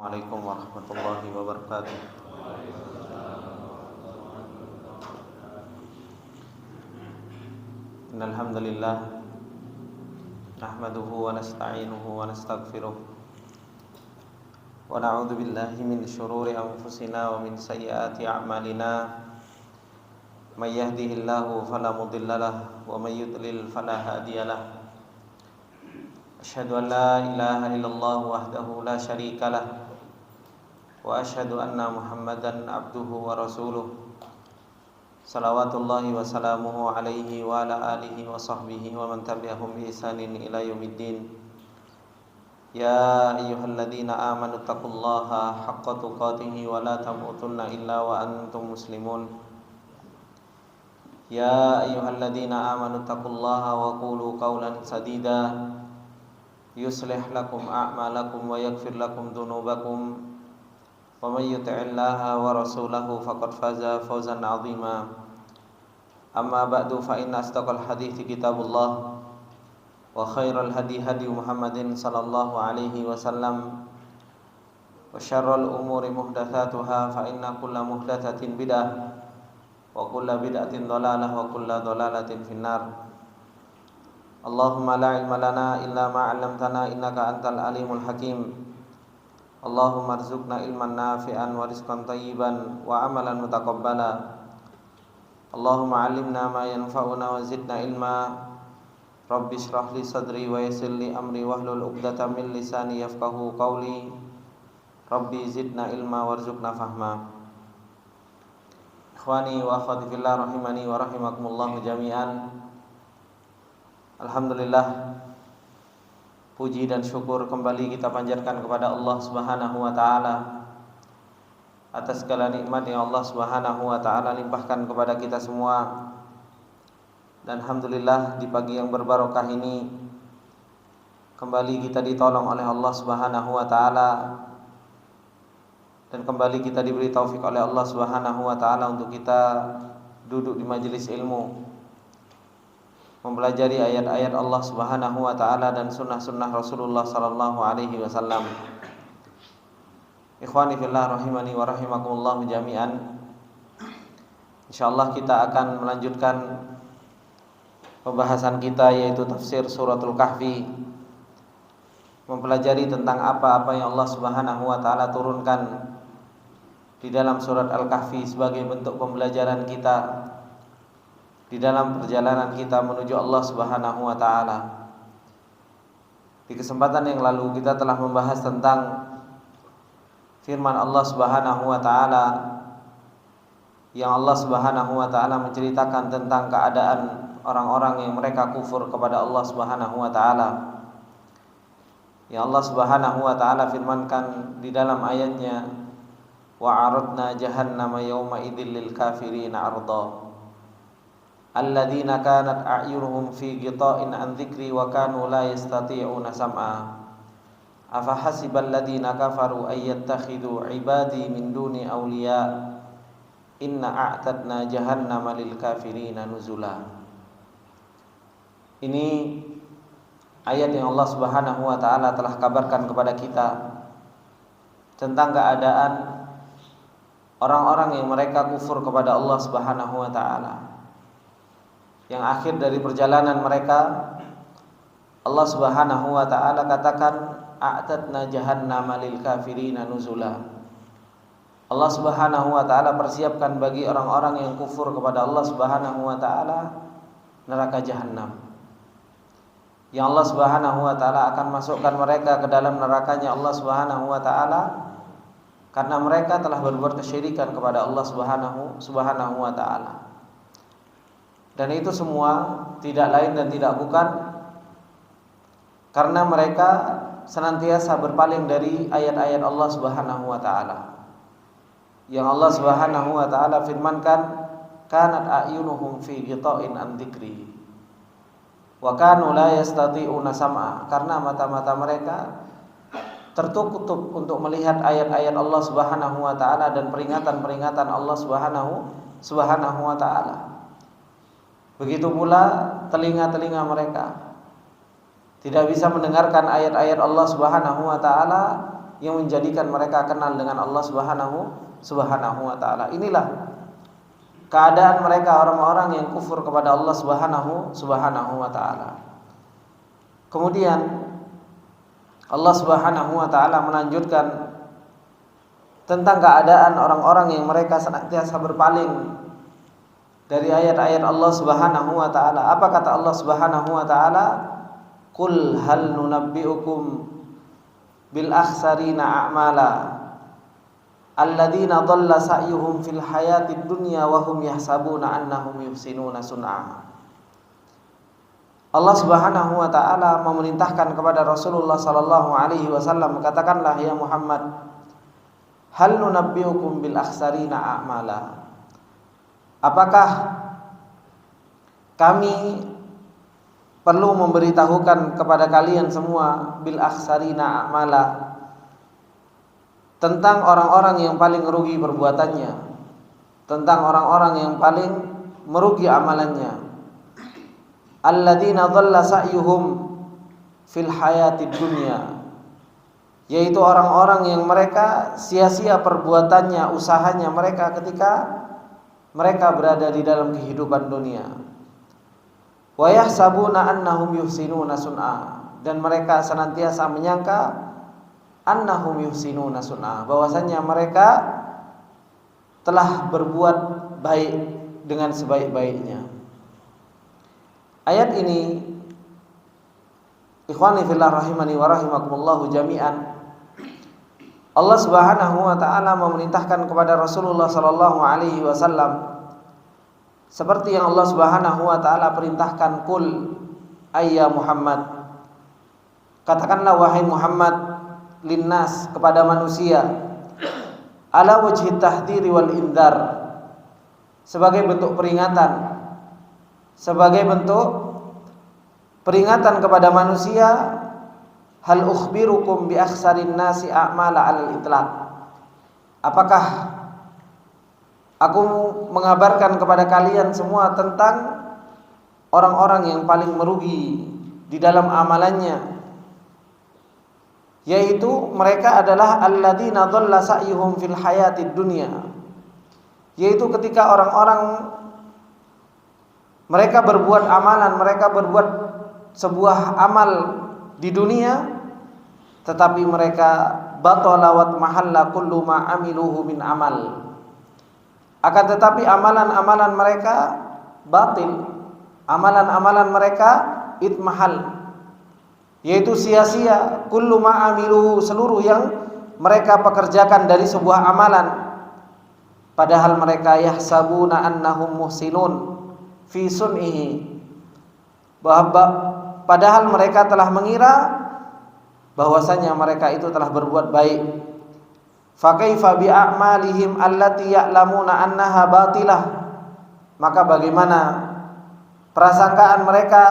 Assalamualaikum warahmatullahi wabarakatuh. Innal hamdalillah nahmaduhu wa nasta'inuhu wa nastaghfiruh wa na'udzu billahi min shururi anfusina wa min sayyiati a'malina. May yahdihillahu fala mudilla lahu wa may yudlil fala hadiya lahu. Asyhadu an la ilaha illallah wahdahu la syarika lahu wa asyhadu anna Muhammadan abduhu wa rasuluh. Salawatullahi wa salamuhu alaihi wa ala alihi wa sahbihi wa man tabi'ahum bi ihsanin ila yaumiddin. Ya ayyuhalladzina amanu taqullaha haqqa tuqatih wa la tamutunna illa wa antum muslimun. Ya ayyuhalladzina amanu taqullaha wa qulu qawlan sadida yuslih lakum a'malakum wa yaghfir lakum dhunubakum. Wa may yuti'illaha wa rasulahu faqad faza fawzan 'azima. Amma ba'du fa inna asdaqal hadithi kitabullah wa khairal hadi hadi Muhammadin sallallahu alaihi wasallam wa syarrul umuri muhdatsatuha fa inna kulla muhdatsatin bid'ah wa kulla bid'atin dhalalah wa kulla dhalalatin finnar. Allahumma la ilma lana illa ma 'allamtana innaka antal alimul hakim. Allahumma arzuqna ilman nafi'an wa rizqan thayyiban wa amalan mutaqabbala. Allahumma 'allimna ma yanfa'una wa zidna ilma. Rabbi shrah li sadri wa yassir li amri wahlul 'uqdatam min lisani yafqahu qawli. Rabbi zidna ilma warzuqna fahma. Ikhwani wa akhwati fillah rahimani wa rahimakumullah jami'an. Alhamdulillah, puji dan syukur kembali kita panjatkan kepada Allah Subhanahu wa taala atas segala nikmat yang Allah Subhanahu wa taala limpahkan kepada kita semua. Dan alhamdulillah di pagi yang berbarokah ini kembali kita ditolong oleh Allah Subhanahu wa taala dan kembali kita diberi taufik oleh Allah Subhanahu wa taala untuk kita duduk di majelis ilmu, mempelajari ayat-ayat Allah Subhanahu wa taala dan sunnah-sunnah Rasulullah sallallahu alaihi wasallam. Ikhwani fillah rahimani wa rahimakumullah jami'an. Insyaallah kita akan melanjutkan pembahasan kita, yaitu tafsir suratul Kahfi, mempelajari tentang apa-apa yang Allah Subhanahu wa taala turunkan di dalam surat Al-Kahfi sebagai bentuk pembelajaran kita di dalam perjalanan kita menuju Allah Subhanahu wa taala. Di kesempatan yang lalu kita telah membahas tentang firman Allah Subhanahu wa taala yang Allah Subhanahu wa taala menceritakan tentang keadaan orang-orang yang mereka kufur kepada Allah Subhanahu wa taala. Yang Allah Subhanahu wa taala firmankan di dalam ayatnya, wa aradna jahannama yawma idzil lil kafirin arda alladzina kanat a'yunuhum fi ghita'in an dzikri wa kanu la yastati'una sam'a afa hasibal ladzina kafaru ay yattakhidhu ibadi min duni awliya inna a'tadna jahannama lil kafirina nuzula. Ini ayat yang Allah Subhanahu wa taala telah kabarkan kepada kita tentang keadaan orang-orang yang mereka kufur kepada Allah Subhanahu wa taala, yang akhir dari perjalanan mereka Allah Subhanahu wa taala katakan a'tadna jahannama lil kafirina nuzula. Allah Subhanahu wa taala persiapkan bagi orang-orang yang kufur kepada Allah Subhanahu wa taala neraka jahanam, yang Allah Subhanahu wa taala akan masukkan mereka ke dalam nerakanya Allah Subhanahu wa taala karena mereka telah berbuat kesyirikan kepada Allah Subhanahu wa taala. Dan itu semua tidak lain dan tidak bukan karena mereka senantiasa berpaling dari ayat-ayat Allah Subhanahu wa taala. Yang Allah Subhanahu wa taala firmankan, kanat a'yunuhum fi ghita'in an dzikri wa kanu la yastati'una sam'a, karena mata-mata mereka tertutup untuk melihat ayat-ayat Allah Subhanahu wa taala dan peringatan-peringatan Allah Subhanahu wa taala. Begitu pula telinga-telinga mereka tidak bisa mendengarkan ayat-ayat Allah Subhanahu wa taala yang menjadikan mereka kenal dengan Allah Subhanahu wa taala. Inilah keadaan mereka orang-orang yang kufur kepada Allah Subhanahu wa taala. Kemudian Allah Subhanahu wa taala melanjutkan tentang keadaan orang-orang yang mereka senantiasa berpaling dari ayat-ayat Allah Subhanahu wa taala. Apa kata Allah Subhanahu wa taala? Qul hal nunabbiukum bil akhsarina a'mala alladzina dhalla sa'yuhum fil hayatid dunya wa hum yahsabuna annahum yuhsinuna sun'a. Allah Subhanahu wa taala memerintahkan kepada Rasulullah sallallahu alaihi wasallam, katakanlah ya Muhammad, hal nunabbiukum bil akhsarina a'mala. Apakah kami perlu memberitahukan kepada kalian semua bil akhsarina a'mala, tentang orang-orang yang paling merugi perbuatannya, tentang orang-orang yang paling merugi amalannya. Alladzina dhalla sa'yuhum fil hayatid dunya, yaitu orang-orang yang mereka sia-sia perbuatannya, usahanya mereka ketika mereka berada di dalam kehidupan dunia. Wa yahsabuna annahum yuhsinuna sun'a, dan mereka senantiasa menyangka annahum yuhsinuna sun'a, bahwasanya mereka telah berbuat baik dengan sebaik-baiknya. Ayat ini, ikhwani fillah rahimani wa rahimakumullah jami'an, Allah Subhanahu wa taala memerintahkan kepada Rasulullah sallallahu alaihi wasallam seperti yang Allah Subhanahu wa taala perintahkan, qul ayya Muhammad, katakanlah wahai Muhammad, linnas, kepada manusia, ala wajhi tahdiri wal indar, sebagai bentuk peringatan, sebagai bentuk peringatan kepada manusia. Hal ukhbirukum bi akhsarin nasi a'mala 'alal itlaq, apakah aku mengabarkan kepada kalian semua tentang orang-orang yang paling merugi di dalam amalannya, yaitu mereka adalah alladzina dhalla sa'yuhum fil hayatid dunya, yaitu ketika orang-orang mereka berbuat amalan, mereka berbuat sebuah amal di dunia, tetapi mereka batala wa mahalla kullu ma amiluhu min amal, akan tetapi amalan-amalan mereka batil, amalan-amalan mereka itmahal, yaitu sia-sia, kullu ma amiluhu, seluruh yang mereka pekerjakan dari sebuah amalan, padahal mereka yahsabuna annahum muhsinun fi sun'ihi, padahal mereka telah mengira bahwasanya mereka itu telah berbuat baik. Fa kaifa bi a'malihim allati ya'lamuna annaha batilah, maka bagaimana prasangkaan mereka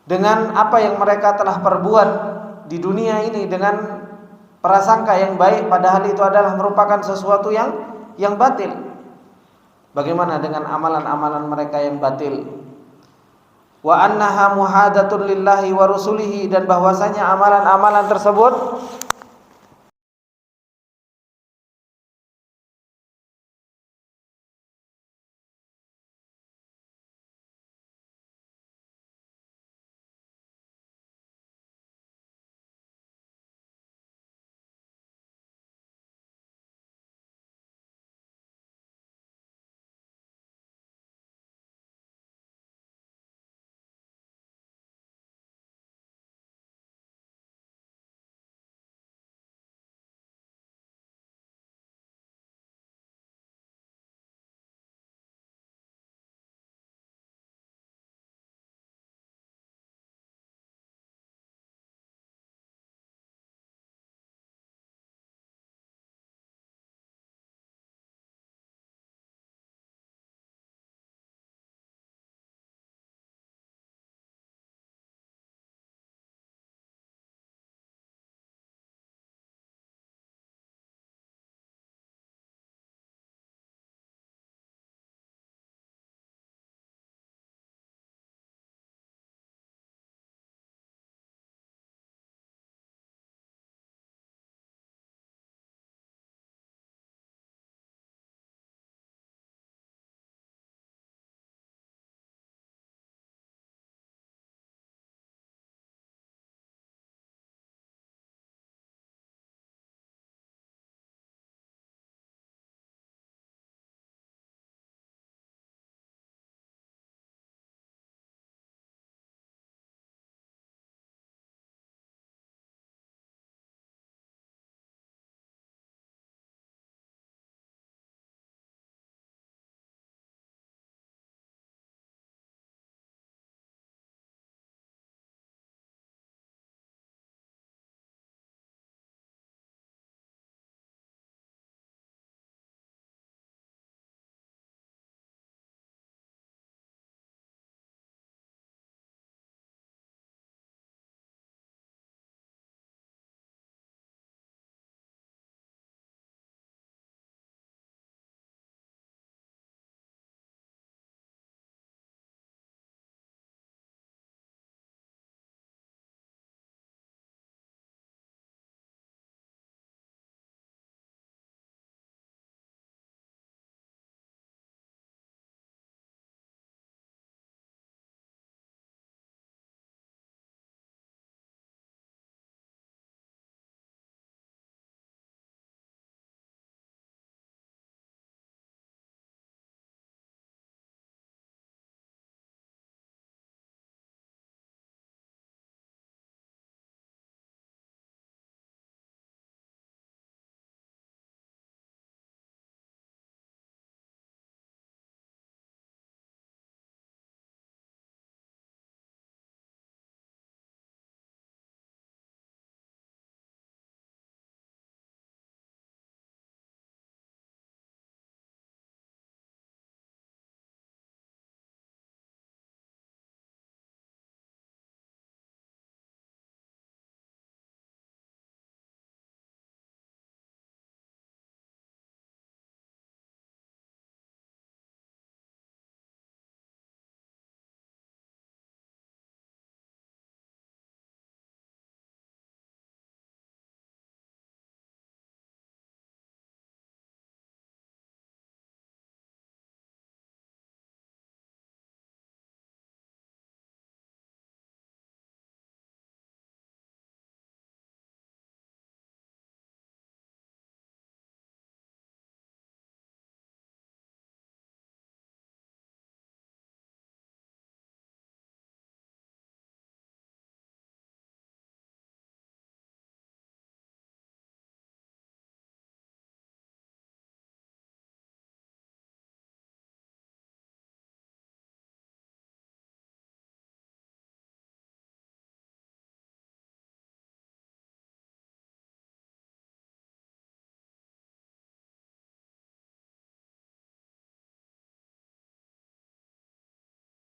dengan apa yang mereka telah perbuat di dunia ini dengan prasangka yang baik, padahal itu adalah merupakan sesuatu yang batil. Bagaimana dengan amalan-amalan mereka yang batil? Wa annaha muhadatun lillahi wa rusulihi, dan bahwasanya amalan-amalan tersebut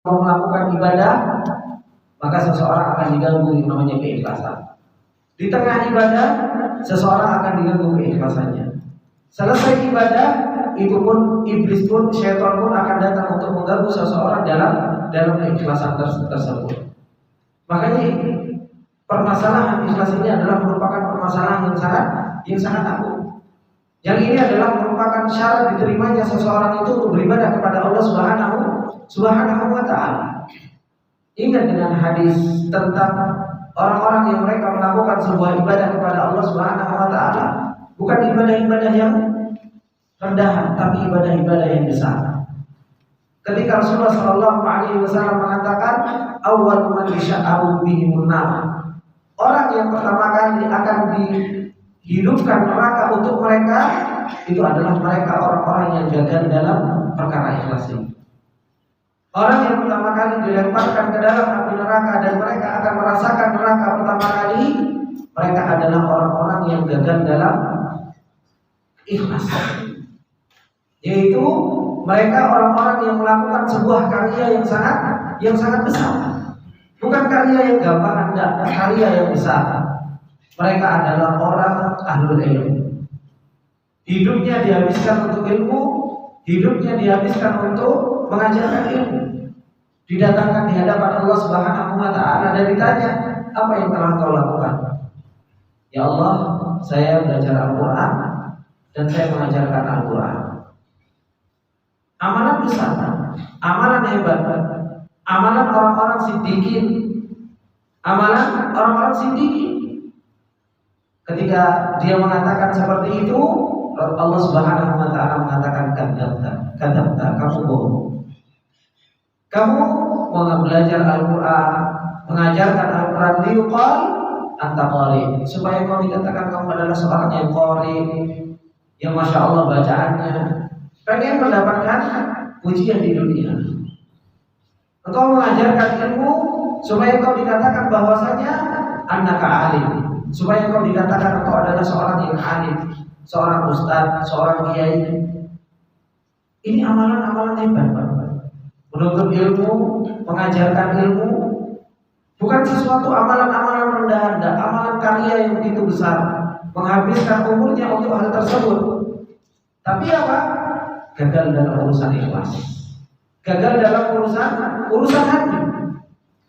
melakukan ibadah, maka seseorang akan diganggu namanya keikhlasan. Di tengah ibadah, seseorang akan diganggu keikhlasannya. Selesai ibadah, itu pun iblis pun, syaitan pun akan datang untuk mengganggu seseorang dalam keikhlasan tersebut. Makanya permasalahan ikhlas ini adalah merupakan permasalahan yang sangat agung. Yang ini adalah merupakan syarat diterimanya seseorang itu untuk beribadah kepada Allah Subhanahu wa Ta'ala. Ingat dengan hadis tentang orang-orang yang mereka melakukan sebuah ibadah kepada Allah Subhanahu wa Ta'ala, bukan ibadah-ibadah yang rendahan, tapi ibadah-ibadah yang besar. Ketika Rasulullah SAW mengatakan, awwal man yasha'u bihimun nar, orang yang pertama kali akan dihidupkan neraka untuk mereka itu adalah mereka orang-orang yang gagal dalam perkara ikhlas ini. Orang yang pertama kali dilemparkan ke dalam api neraka dan mereka akan merasakan neraka pertama kali, mereka adalah orang-orang yang gagal dalam ikhlas. Yaitu mereka orang-orang yang melakukan sebuah karya yang sangat besar. Bukan karya yang gampang, tidak, karya yang besar. Mereka adalah orang ahlul ilmu. Hidupnya dihabiskan untuk ilmu, hidupnya dihabiskan untuk mengajarkan ilmu. Didatangkan di hadapan Allah Subhanahu wa Ta'ala dan ditanya, apa yang telah kau lakukan? Ya Allah, saya belajar Al-Quran dan saya mengajarkan Al-Quran. Amalan besar, amalan hebat, amalan orang-orang siddiqin, amalan orang-orang siddiqin. Ketika dia mengatakan seperti itu, Allah Subhanahu wa Ta'ala mengatakan kadzabta, kamu bohong. Kamu mau belajar Al-Quran, mengajarkan Al-Quran, liqal anta qari, supaya kau dikatakan kamu adalah seorang yang qari, yang masya Allah bacaannya, pengen mendapatkan pujian di dunia. Engkau mengajarkan ilmu supaya kau dikatakan bahwasanya annaka alim, supaya kau dikatakan engkau adalah seorang yang alim, seorang ustaz, seorang kiai. Ini amalan-amalan hebat, Pak. Menuntut ilmu, mengajarkan ilmu, bukan sesuatu amalan-amalan rendahan, amalan karya yang begitu besar, menghabiskan umurnya untuk hal tersebut. Tapi apa? Gagal dalam urusan ikhlas, gagal dalam urusan hati.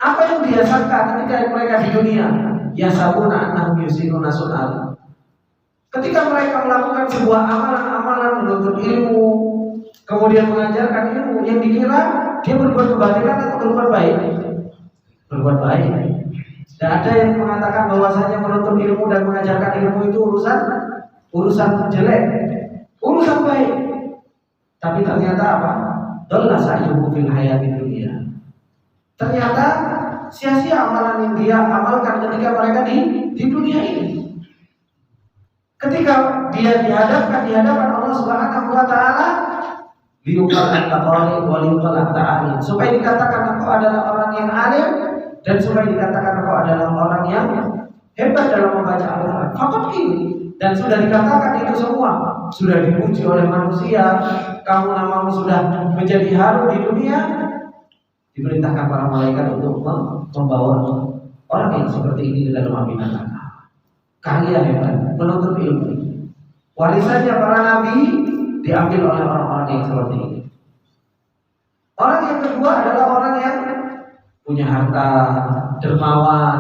Apa yang dia sangka ketika mereka di dunia? Yasabuna annahum yusinuna sun'al. Ketika mereka melakukan sebuah amalan-amalan menuntut ilmu, kemudian mengajarkan ilmu, yang dikira dia berbuat kebaikan atau berbuat baik? Berbuat baik. Dan ada yang mengatakan bahwasanya menuntut ilmu dan mengajarkan ilmu itu urusan jelek, urusan baik. Tapi ternyata apa? Dhalla sa'yuhu fil hayatid dunya. Ternyata sia-sia amalan yang dia amalkan ketika mereka di dunia ini. Ketika dia dihadapkan di hadapan Allah Subhanahu wa Ta'ala, liuqal anta qari wa liuqal anta alim, supaya dikatakan engkau adalah orang yang alim dan supaya dikatakan engkau adalah orang yang hebat dalam membaca Al-Quran. Fakat ini, dan sudah dikatakan itu semua, sudah dipuji oleh manusia, kamu namamu sudah menjadi harum di dunia, diperintahkan para malaikat untuk membawa orang yang seperti ini ke dalam api neraka. Karya hebat, menuntut ilmu. Warisannya para nabi diambil oleh orang-orang yang seperti ini. Orang yang kedua adalah orang yang punya harta, dermawan,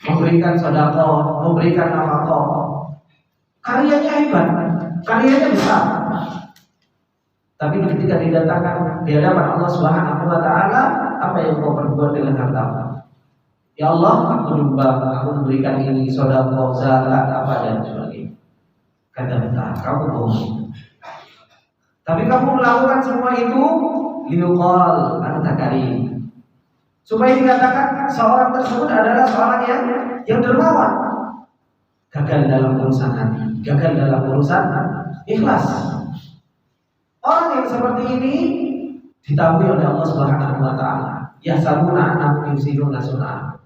memberikan sedekah, memberikan nafkah. Karyanya hebat, karyanya besar. Tapi ketika didatangkan di hadapan Allah Subhanahu wa Ta'ala, apa yang kau perbuat dengan harta? Ya Allah, aku nyumbang, aku memberikan ini, sedekah, zakat, apa dan sebagainya. Kata-kata, kamu bohong. Tapi kamu melakukan semua itu liuqal anta karim, supaya dikatakan seorang tersebut adalah seorang yang dermawan. Gagal dalam urusan hati, gagal dalam urusan ikhlas. Orang yang seperti ini ditahui oleh Allah Subhanahu wa Ta'ala. Yahsabuna annahum yusinuna sun'an.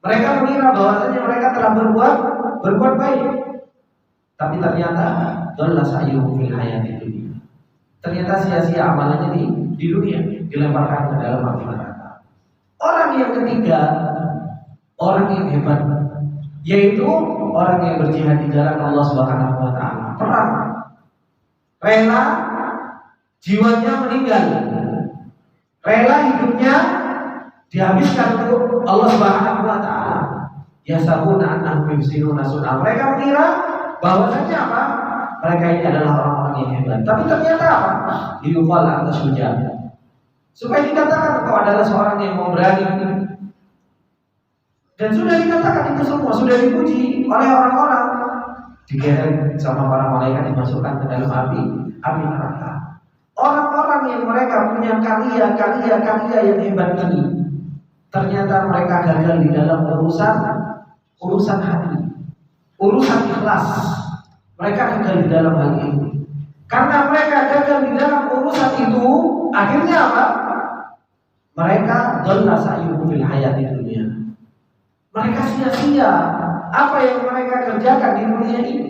Mereka mengira bahwasanya mereka telah berbuat baik, tapi ternyata dhalla sa'yuhum fil hayatid dunya. Ternyata sia-sia amalannya di dunia, dilemparkan ke dalam api neraka. Orang yang ketiga, orang yang hebat, yaitu orang yang berjihad di jalan Allah Subhanahu wa taala. Perang, rela jiwanya meninggal, rela hidupnya dihabiskan untuk Allah Subhanahu wa taala. Yasabuna annahum yuhsinuna sun'a. Mereka mengira bahwasanya apa? Mereka ini adalah orang-orang yang hebat. Tapi ternyata apa? Yuqal anta syuja'. Supaya dikatakan kau adalah seorang yang memberani. Dan sudah dikatakan itu semua, sudah dipuji oleh orang-orang. Digeret sama para malaikat dimasukkan ke dalam api neraka. Orang-orang yang mereka punya karya yang hebat ini, ternyata mereka gagal di dalam urusan hati, urusan ikhlas. Mereka gagal di dalam hal ini. Karena mereka gagal di dalam urusan itu, akhirnya apa? Mereka dhalla sa'yuhum fil hayati dunya. Mereka sia-sia apa yang mereka kerjakan di dunia ini.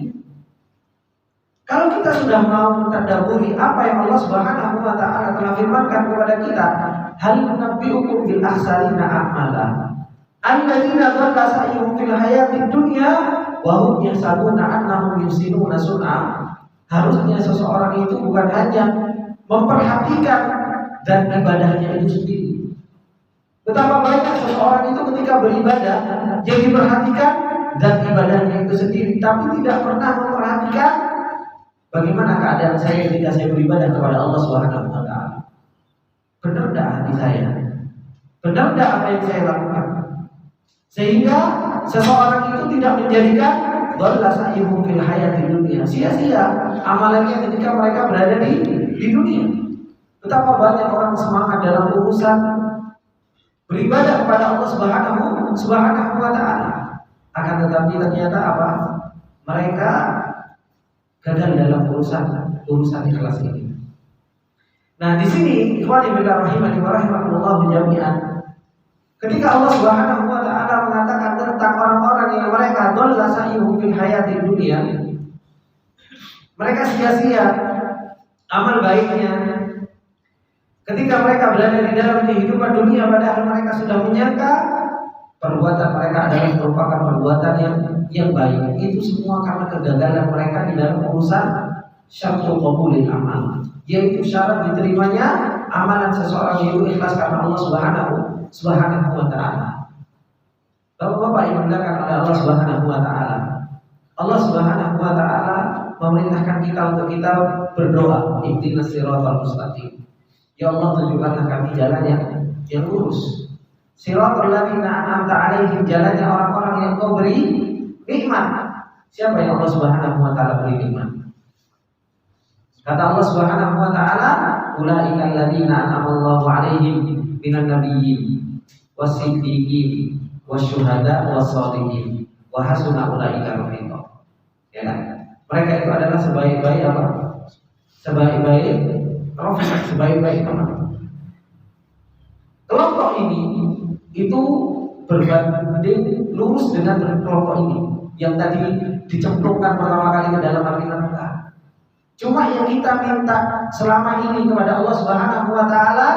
Kalau kita sudah mau mentadabburi apa yang Allah Subhanahu wa taala telah firmankan kepada kita, hal nunabbi'ukum bil akhsarina a'mala alladzina dhalla sa'yuhum fil hayati dunya wa hum yahsabuna annahum yuhsinuna sun'a. Harusnya seseorang itu bukan hanya memperhatikan dan ibadahnya itu sendiri. Betapa banyak seseorang itu ketika beribadah yang diperhatikan dan ibadahnya itu sendiri, tapi tidak pernah memperhatikan bagaimana keadaan saya ketika saya beribadah kepada Allah Subhanahu wa taala. Benar enggak hati saya? Benar enggak apa yang saya lakukan? Sehingga seseorang itu tidak menjadikan dhalla sa'yuhum fil hayati dunya. Sia-sia amalannya ketika mereka berada di dunia. Betapa banyak orang semangat dalam urusan beribadah kepada Allah Subhanahu wa taala. Akan tetapi ternyata apa? Mereka gagal dalam urusan ikhlas ini. Nah, di sini ikhwani fillah rahimani wa rahimakumullah jami'an. Ketika Allah Subhanahu wa taala mengatakan tentang orang-orang yang mereka dhalla sa'yuhum fil hayati dunya, mereka sia-sia amal baiknya ketika mereka berada di dalam kehidupan dunia, padahal mereka sudah menyangka perbuatan mereka adalah merupakan perbuatan yang baik. Itu semua karena kegagalan mereka di dalam urusan syartul qabulil amal, yaitu syarat diterimanya amalan seseorang itu ikhlas karena Allah Subhanahu wa taala. Bapak-bapak yang dimuliakan oleh Allah Subhanahu wa taala, Allah Subhanahu wa taala memerintahkan kita untuk kita berdoa, ihdinas siratal mustaqim. Ya Allah, tunjukkanlah kami jalan yang lurus. Siratal ladzina an'amta 'alaihim, jalannya orang-orang yang Kau beri nikmat. Siapa yang Allah Subhanahu wa taala beri nikmat? Kata Allah Subhanahu wa taala, ulaikal ladzina an'ama Allahu 'alaihim minan nabiyyin was-siddiqin wasyuhada was-shalihin wa hasuna ulaika rafiqa. Ya kan? Mereka itu adalah sebaik-baik apa? Sebaik-baik rafiq, sebaik-baik teman. Kelompok ini itu berbanding lurus dengan kelompok ini yang tadi dicemplungkan pertama kali ke dalam api neraka. Cuma yang kita minta selama ini kepada Allah Subhanahu wa taala,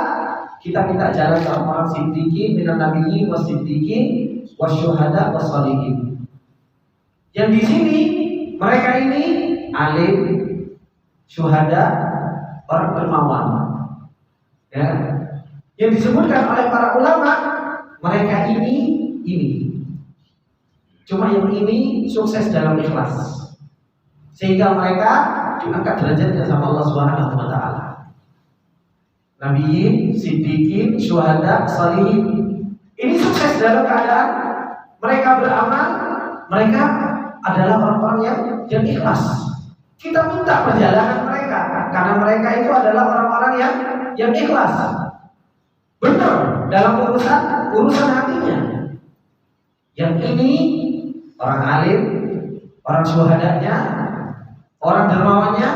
kita minta jalan ke orang siddiqin, minan nabiyyin was-siddiqin wasyuhada was-shalihin. Yang di sini mereka ini alim, syuhada, orang dermawan. Ya. Yang disebutkan oleh para ulama, mereka ini. Cuma yang ini sukses dalam ikhlas, sehingga mereka diangkat derajatnya sama Allah Subhanahu wa taala. Nabiyyin, siddiqin, syuhada, shalihin. Ini sukses dalam keadaan mereka beramal, mereka adalah orang-orang yang ikhlas. Kita minta perjalanan mereka karena mereka itu adalah orang-orang yang ikhlas. Benar dalam urusan hatinya. Yang ini orang alim, orang syuhadanya, orang dermawannya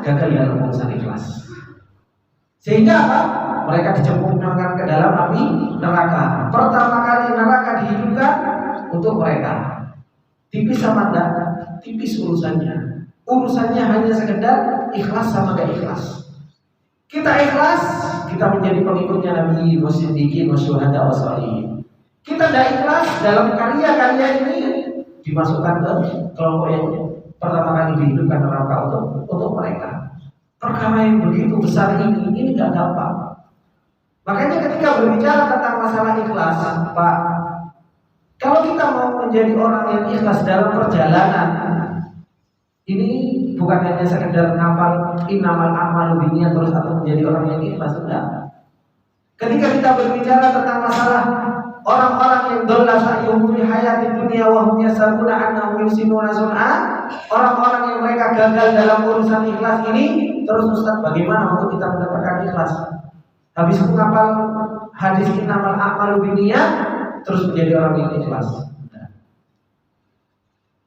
gagal dalam urusan ikhlas. Sehingga apa? Mereka dicemplungkan ke dalam api neraka. Pertama kali neraka dihidupkan untuk mereka. Tipis sama enggak? Tipis urusannya. Urusannya hanya sekedar ikhlas sama gak ikhlas. Kita ikhlas, kita menjadi pengikutnya Nabi Muhammad wasyuhada wassalihin. Kita tidak ikhlas dalam karya-karya ini dimasukkan ke kelompok yang pertama kali dihidupkan neraka untuk mereka. Perkara yang begitu besar ini tidak gampang. Makanya ketika berbicara tentang masalah ikhlas, Pak, kalau kita mau menjadi orang yang ikhlas dalam perjalanan, ini bukan hanya sekedar ngafal innamal a'malu binniyat terus atau menjadi orang yang ikhlas, enggak. Ketika kita berbicara tentang masalah orang-orang yang dhalla sa'yuhum fil hayatid dunya wa hum yasabuna annahum yusinuna sun'a, orang-orang yang mereka gagal dalam urusan ikhlas ini, terus Ustaz bagaimana untuk kita mendapatkan ikhlas? Habis menghafal hadis innamal a'malu binniyat terus menjadi orang yang ikhlas.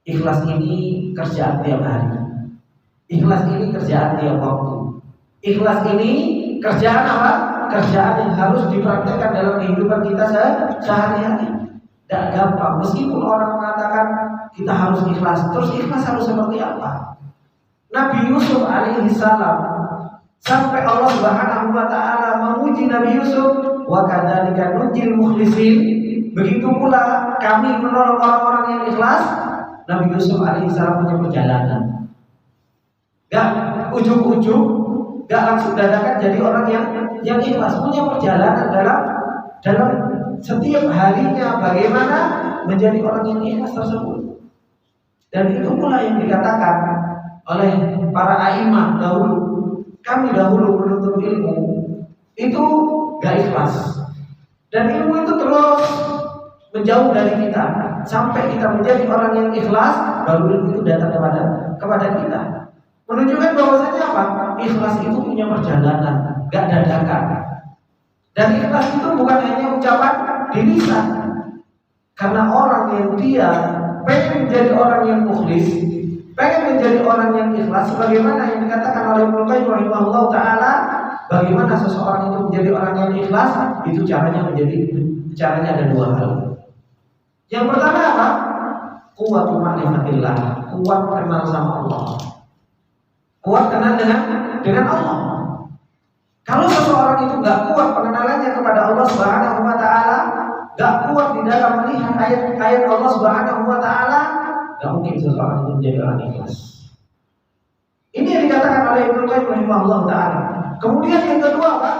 Ikhlas ini kerjaan tiap hari. Ikhlas ini kerjaan tiap waktu. Ikhlas ini kerjaan apa? Kerjaan yang harus dipraktekkan dalam kehidupan kita sehari-hari. Tidak gampang. Meskipun orang mengatakan kita harus ikhlas, terus ikhlas harus seperti apa? Nabi Yusuf alaihi salam, sampai Allah Subhanahu wa taala memuji Nabi Yusuf, wa kadzalika nunjil mukhlisin. Begitu pula kami menolong orang-orang yang ikhlas. Nabi Yusuf alaihissalam punya perjalanan. Gak ujung-ujung, gak langsung dadakan jadi orang yang ikhlas. Punya perjalanan dalam setiap harinya bagaimana menjadi orang yang ikhlas tersebut. Dan itu pula yang dikatakan oleh para a'imah dahulu. Kami dahulu menuntut ilmu itu gak ikhlas. Dan ilmu itu terus menjauh dari kita sampai kita menjadi orang yang ikhlas, baru ilmu itu datang kepada kita. Menunjukkan bahwasanya apa? Ikhlas itu punya perjalanan, gak dadakan. Dan ikhlas itu bukan hanya ucapan di lisan. Karena orang yang dia pengen menjadi orang yang mukhlis, pengen menjadi orang yang ikhlas, sebagaimana yang dikatakan oleh Ibnu Qayyim rahimahullah taala, bagaimana seseorang itu menjadi orang yang ikhlas, itu caranya ada dua hal. Yang pertama apa? Kuwatu ma'rifatillah, kuat kenal sama Allah. Kuat kenal dengan Allah. Kalau seseorang itu nggak kuat pengenalannya kepada Allah Subhanahu wa taala, nggak kuat di dalam melihat ayat-ayat Allah Subhanahu wa taala, nggak mungkin seseorang itu menjadi orang ikhlas. Ini yang dikatakan oleh Ibnu Qayyim rahimahullah taala. Kemudian yang kedua apa?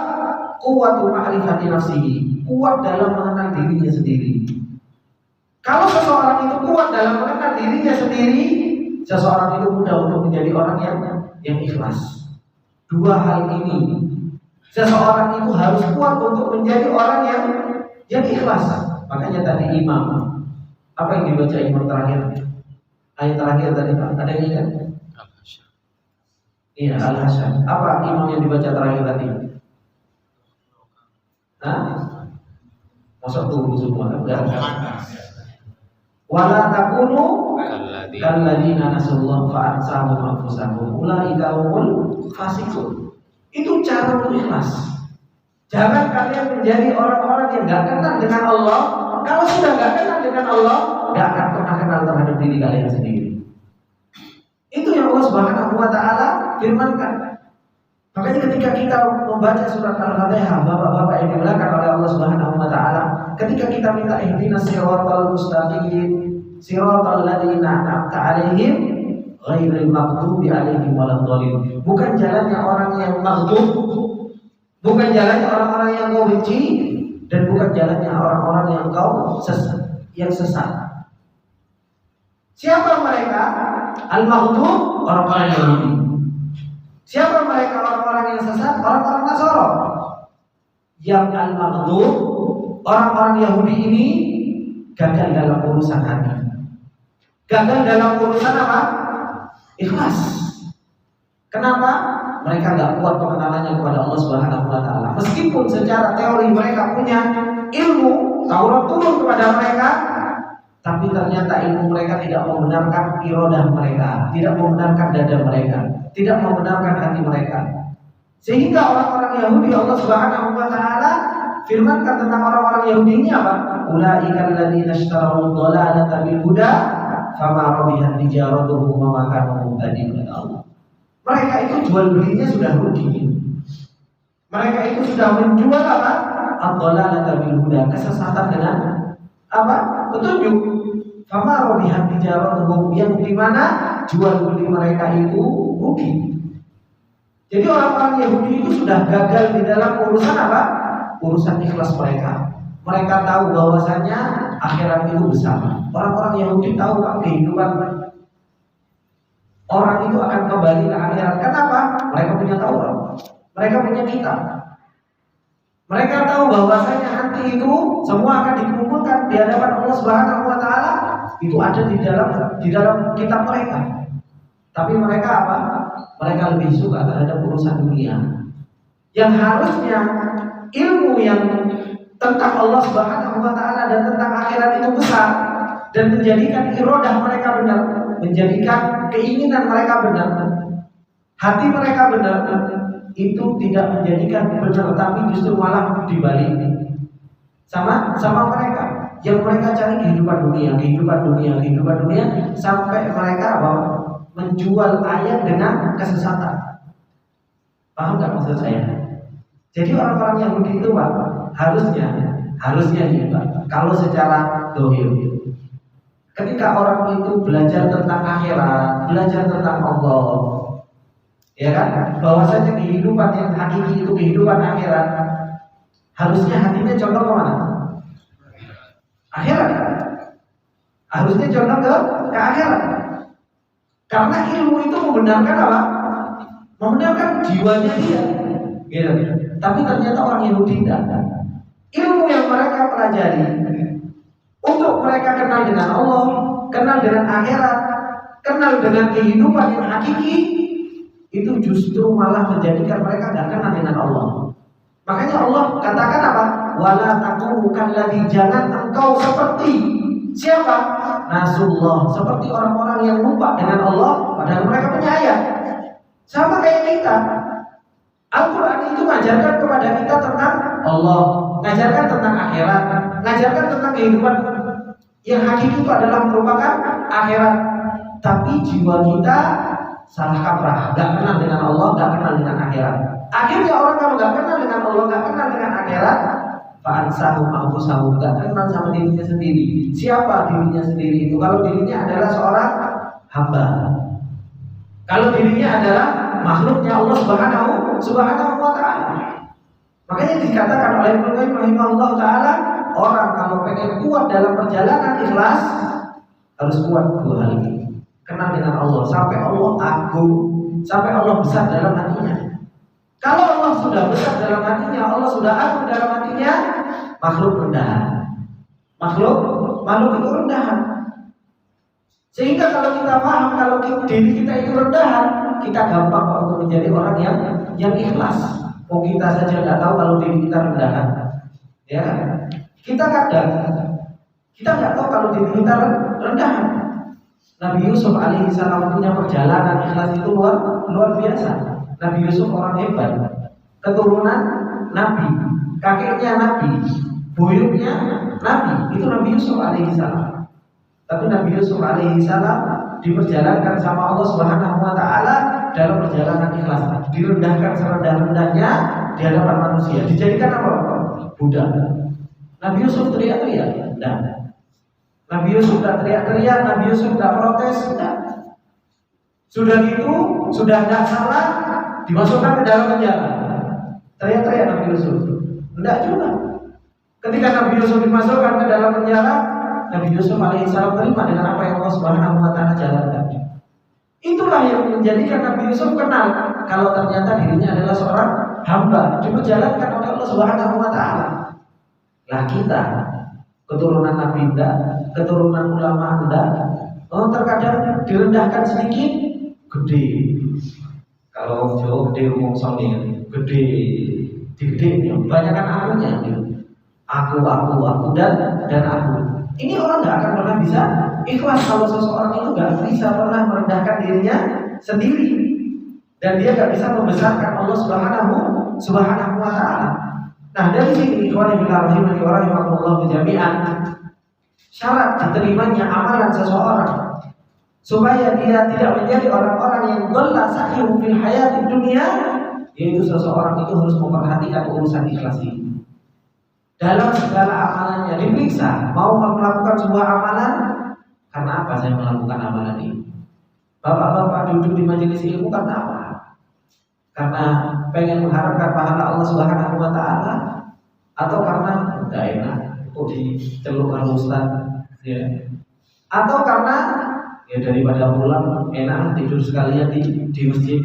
Kuwatu ma'rifati nafsihi, kuat dalam mengenal dirinya sendiri. Kalau seseorang itu kuat dalam mengenal dirinya sendiri, seseorang itu mudah untuk menjadi orang yang ikhlas. Dua hal ini, seseorang itu harus kuat untuk menjadi orang yang ikhlas. Makanya tadi imam, apa yang dibaca imam terakhir? Ayat terakhir tadi ada yang ingat? Iya, Al-Hasan. Apa imam yang dibaca terakhir tadi? Hah? Masa tunggu semua? Enggak. Wala takunu kalladzina nasallahu fa'ansahum anfusahum ulaika humul fasiqun. Itu cara untuk ikhlas. Jangan kalian menjadi orang-orang yang enggak kenal dengan Allah. Kalau sudah enggak kenal dengan Allah, enggak akan pernah kenal terhadap diri kalian sendiri. Itu yang Allah Subhanahu wa taala firmankan. Makanya ketika kita membaca surat Al-Fatihah, bapak-bapak yang dimuliakan oleh Allah Subhanahu wa taala, ketika kita minta ihdinas siratal mustaqim, siratal ladzina an'amta 'alaihim ghairil maghdubi 'alaihim waladdallin. Bukan jalannya orang yang maghdub, bukan jalannya orang-orang yang kau benci, dan bukan jalannya orang-orang yang sesat. Siapa mereka? Al-maghdub, orang-orang Yahudi. Siapa mereka orang-orang yang sesat? Orang-orang Nasara. Yang al-maghdub, orang-orang Yahudi ini gagal dalam urusan hati. Gagal dalam urusan apa? Ikhlas. Kenapa? Mereka nggak kuat pengenalannya kepada Allah Subhanahu wa taala. Meskipun secara teori mereka punya ilmu, Taurat turun kepada mereka, tapi ternyata ilmu mereka tidak membenarkan iradah mereka, tidak membenarkan dada mereka, tidak membenarkan hati mereka. Sehingga orang-orang Yahudi Allah Subhanahu wa taala firmankan tentang orang-orang Yahudi ini apa? Ulaika alladzina ishtaraw ad-dhalalata bil huda fama rabihat tijaratuhum wa ma kanu muhtadin. Mereka itu jual belinya sudah rugi. Mereka itu sudah menjual apa? Ad-dhalalata bil huda, kesesatan dengan apa? Petunjuk. Fama rabihat tijaratuhum, yang dimana jual beli mereka itu rugi. Jadi orang-orang Yahudi itu sudah gagal di dalam urusan apa? Urusan ikhlas mereka. Mereka tahu bahwasanya akhirat itu besar. Orang-orang Yahudi tahu Pak, kehidupan orang itu akan kembali ke akhirat. Kenapa? Mereka punya Taurat, mereka punya kitab. Mereka tahu bahwasanya nanti itu semua akan dikumpulkan di hadapan Allah Subhanahu wa taala. Itu ada di dalam kitab mereka. Tapi mereka apa? Mereka lebih suka terhadap urusan dunia. Yang harusnya ilmu yang tentang Allah Subhanahu wa taala dan tentang akhirat itu besar dan menjadikan iradah mereka benar, menjadikan keinginan mereka benar, hati mereka benar, itu tidak menjadikan benar, tapi justru malah dibalik. Sama mereka yang mereka cari kehidupan dunia, sampai mereka apa? Menjual ayat dengan kesesatan. Paham nggak maksud saya? Jadi orang-orang yang begitu Pak, harusnya nih Pak, kalau secara dohir, ketika orang itu belajar tentang akhirat, belajar tentang Allah, ya kan, bahwasanya kehidupan yang hakiki itu kehidupan akhirat, harusnya hatinya condong ke mana? Akhirat. Harusnya condong ke akhirat. Karena ilmu itu membenarkan apa? Membenarkan jiwanya dia. Gitu. Tapi ternyata orang Yahudi tidak. Ilmu yang mereka pelajari untuk mereka kenal dengan Allah, kenal dengan akhirat, kenal dengan kehidupan yang hakiki, itu justru malah menjadikan mereka tidak kenal dengan Allah. Makanya Allah katakan apa? Wala takunu kalladzi, jangan engkau seperti siapa? Nasullah, seperti orang-orang yang lupa dengan Allah padahal mereka punya ayat. Sama kayak kita. Al-Quran itu mengajarkan kepada kita tentang Allah, mengajarkan tentang akhirat, mengajarkan tentang kehidupan yang hakiki itu adalah merupakan akhirat. Tapi jiwa kita salah kaprah, gak kenal dengan Allah, gak kenal dengan akhirat. Akhirnya orang kalau gak kenal dengan Allah, gak kenal dengan akhirat, fa'ansahum anfusahum, gak kenal sama dirinya sendiri. Siapa dirinya sendiri itu? Kalau dirinya adalah seorang hamba, kalau dirinya adalah makhluknya Allah Subhanahu wa ta'ala. Makanya dikatakan oleh Ibnu Qayyim rahimahullah ta'ala, orang kalau pengen kuat dalam perjalanan ikhlas harus kuat dua hal ini. Kenal dengan Allah, sampai Allah agung, sampai Allah besar dalam hatinya. Kalau Allah sudah besar dalam hatinya, Allah sudah agung dalam hatinya, makhluk rendahan. Makhluk itu rendahan. Sehingga kalau kita paham kalau diri kita itu rendahan, kita gampang untuk menjadi orang yang ikhlas. Oh, kita saja nggak tahu kalau diri kita rendahan. Ya, kita nggak tahu kalau diri kita rendahan. Nabi Yusuf alaihissalam punya perjalanan ikhlas itu luar biasa. Nabi Yusuf orang hebat, keturunan Nabi, kakeknya Nabi, buyutnya Nabi, itu Nabi Yusuf alaihissalam. Tapi Nabi Yusuf alaihissalam diperjalankan sama Allah Subhanahu wa ta'ala dalam perjalanan ikhlas, direndahkan serendah-rendahnya di hadapan manusia, dijadikan apa? Budak. Nabi Yusuf teriak-teriak? Tidak. Nabi Yusuf tidak teriak-teriak, Nabi Yusuf tidak protes? Tidak. Sudah gitu, sudah tidak salah, dimasukkan ke dalam penjara. Teriak-teriak Nabi Yusuf? Tidak juga. Ketika Nabi Yusuf dimasukkan ke dalam penjara, Nabi Yusuf alaihissalam terima dengan apa yang Allah Subhanahu wa ta'ala jalankan. Itulah yang menjadikan Nabi Yusuf kenal kalau ternyata dirinya adalah seorang hamba, diperjalankan oleh Allah Subhanahu wa ta'ala. Lah kita, keturunan Nabi enggak, keturunan ulama enggak, terkadang direndahkan sedikit, gede. Kalau jauh gede umum soalnya gede, digede, kebanyakan akunya. Aku dan aku. Ini orang nggak akan pernah bisa ikhlas kalau seseorang itu nggak bisa pernah merendahkan dirinya sendiri dan dia nggak bisa membesarkan Allah Subhanahu wa ta'ala. Nah, dari sini ikhwan fillah rahimani wa rahimakumullah jami'an, syarat diterimanya amalan seseorang supaya dia tidak menjadi orang-orang yang dhalla sa'yuhum fil hayatid dunya, yaitu seseorang itu harus memperhatikan urusan ikhlas ini. Dalam segala amalannya diperiksa, mau melakukan sebuah amalan, karena apa saya melakukan amalan ini? Bapak-bapak duduk di majelis ilmu karena apa? Karena pengen mengharapkan pahala Allah Subhanahu wa taala, atau karena enggak enak diceluk sama ustaz, ya. Atau karena ya daripada pulang enak tidur sekalian di masjid,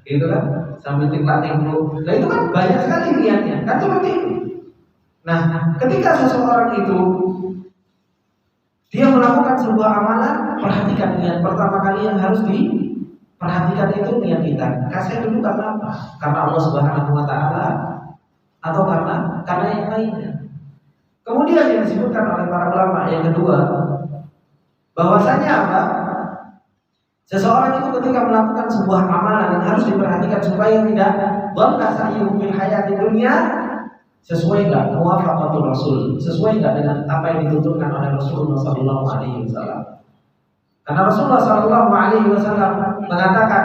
gitu kan, sambil tiklat-tikluk. Nah itu kan banyak sekali niatnya, kan seperti itu. Nah, ketika seseorang itu dia melakukan sebuah amalan, perhatikan niat. Pertama kali yang harus diperhatikan itu niat kita. Kasih dulu karena apa? Karena Allah Subhanahu wa taala, atau karena yang lainnya. Kemudian yang disebutkan oleh para ulama yang kedua, bahwasanya apa? Seseorang itu ketika melakukan sebuah amalan yang harus diperhatikan supaya tidak dhalla sa'yuhu fil hayati dunya, sesuai enggak muwafaqatul Rasul, sesuai enggak dengan apa yang dituntunkan oleh Rasulullah sallallahu alaihi wasallam. Karena Rasulullah sallallahu alaihi wasallam mengatakan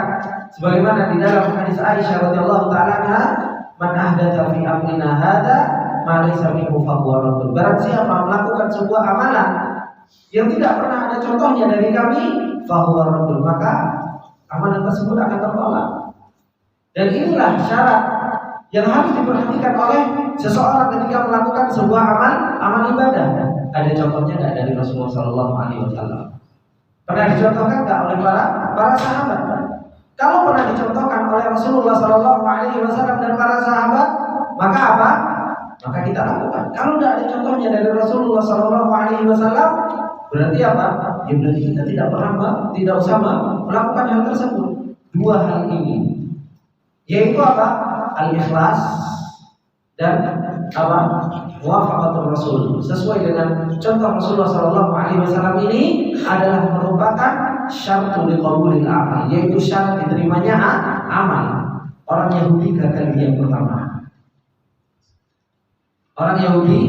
sebagaimana di dalam hadis Aisyah radhiyallahu taala anha, "Man ahdatsa fi amrina hadza ma laysa minhu fa huwa radd." Barang siapa melakukan sebuah amalan yang tidak pernah ada contohnya dari kami, fa huwa radd, maka amalan tersebut akan tertolak. Dan inilah syarat yang harus diperhatikan oleh seseorang ketika melakukan sebuah amal ibadah. Ada contohnya nggak dari Rasulullah Sallallahu Alaihi Wasallam? Pernah dicontohkan nggak oleh para sahabat? Kalau pernah dicontohkan oleh Rasulullah Sallallahu Alaihi Wasallam dan para sahabat, maka apa? Maka kita lakukan. Kalau tidak ada contohnya dari Rasulullah Sallallahu Alaihi Wasallam, berarti apa? Ya berarti kita tidak usah melakukan hal tersebut. Dua hal ini, yaitu apa? Al-ikhlas dan apa? Muwafaqatul Rasul. Sesuai dengan contoh Rasulullah sallallahu alaihi wasallam ini adalah merupakan syaratul liqabulil amal, yaitu syarat diterimanya amal. Orang Yahudi gagal yang pertama. Orang Yahudi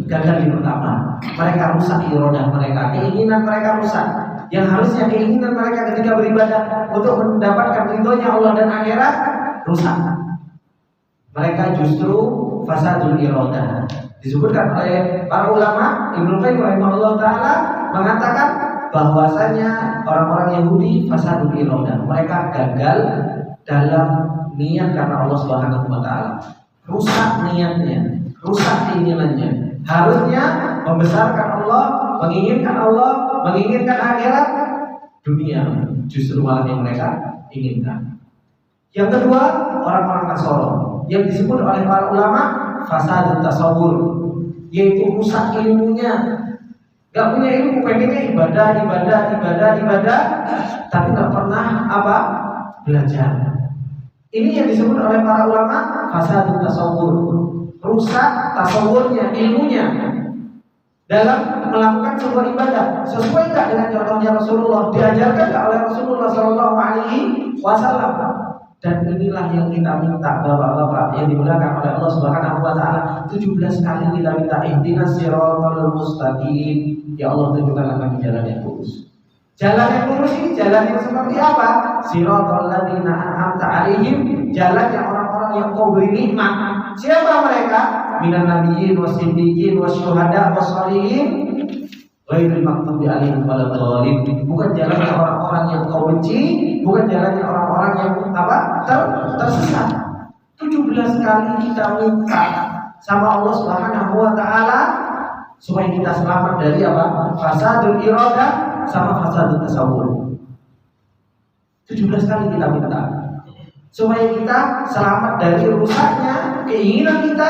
gagal di pertama. Mereka rusak iradah mereka, keinginan mereka rusak. Yang harusnya keinginan mereka ketika beribadah untuk mendapatkan ridhonya Allah dan akhirat rusak. Mereka justru fasadul iradah. Disebutkan oleh para ulama, Ibnu Qayyim rahimahullah taala mengatakan bahwasanya orang-orang Yahudi fasadul iradah. Mereka gagal dalam niat karena Allah Subhanahu wa taala. Rusak niatnya, rusak keinginannya. Harusnya membesarkan Allah, menginginkan akhirat, dunia justru malah yang mereka inginkan. Yang kedua, orang-orang Nasoro yang disebut oleh para ulama fasadut tasawur, yaitu rusak ilmunya. Gak punya ilmu, pengennya ibadah, tapi gak pernah apa? Belajar. Ini yang disebut oleh para ulama fasadut tasawur, rusak tasawurnya, ilmunya dalam melakukan sebuah ibadah. Sesuai gak dengan contohnya Rasulullah? Diajarkan gak oleh Rasulullah Sallallahu Alaihi Wasallam? Dan inilah yang kita minta bapak-bapak yang dimuliakan oleh Allah Subhanahu wa taala. 17 kali kita minta ihdinas siratal mustaqim. Ya Allah, tunjukkanlah kami jalan yang lurus. Jalan yang lurus ini jalan yang seperti apa? Siratal ladzina an'amta 'alaihim, jalan yang orang-orang yang Kau beri nikmat. Siapa mereka? Minan nabiyyin wasiddiqin wasyuhada wassalihin. Ghairil maghdubi 'alaihim waladdallin. Bukan jalannya orang-orang yang Kau benci, bukan jalannya orang-orang yang apa? Tersesat. 17 kali kita minta sama Allah Subhanahu wa taala supaya kita selamat dari apa? Fasadul iradah sama fasadul tasawur. 17 kali kita minta supaya kita selamat dari rusaknya keinginan kita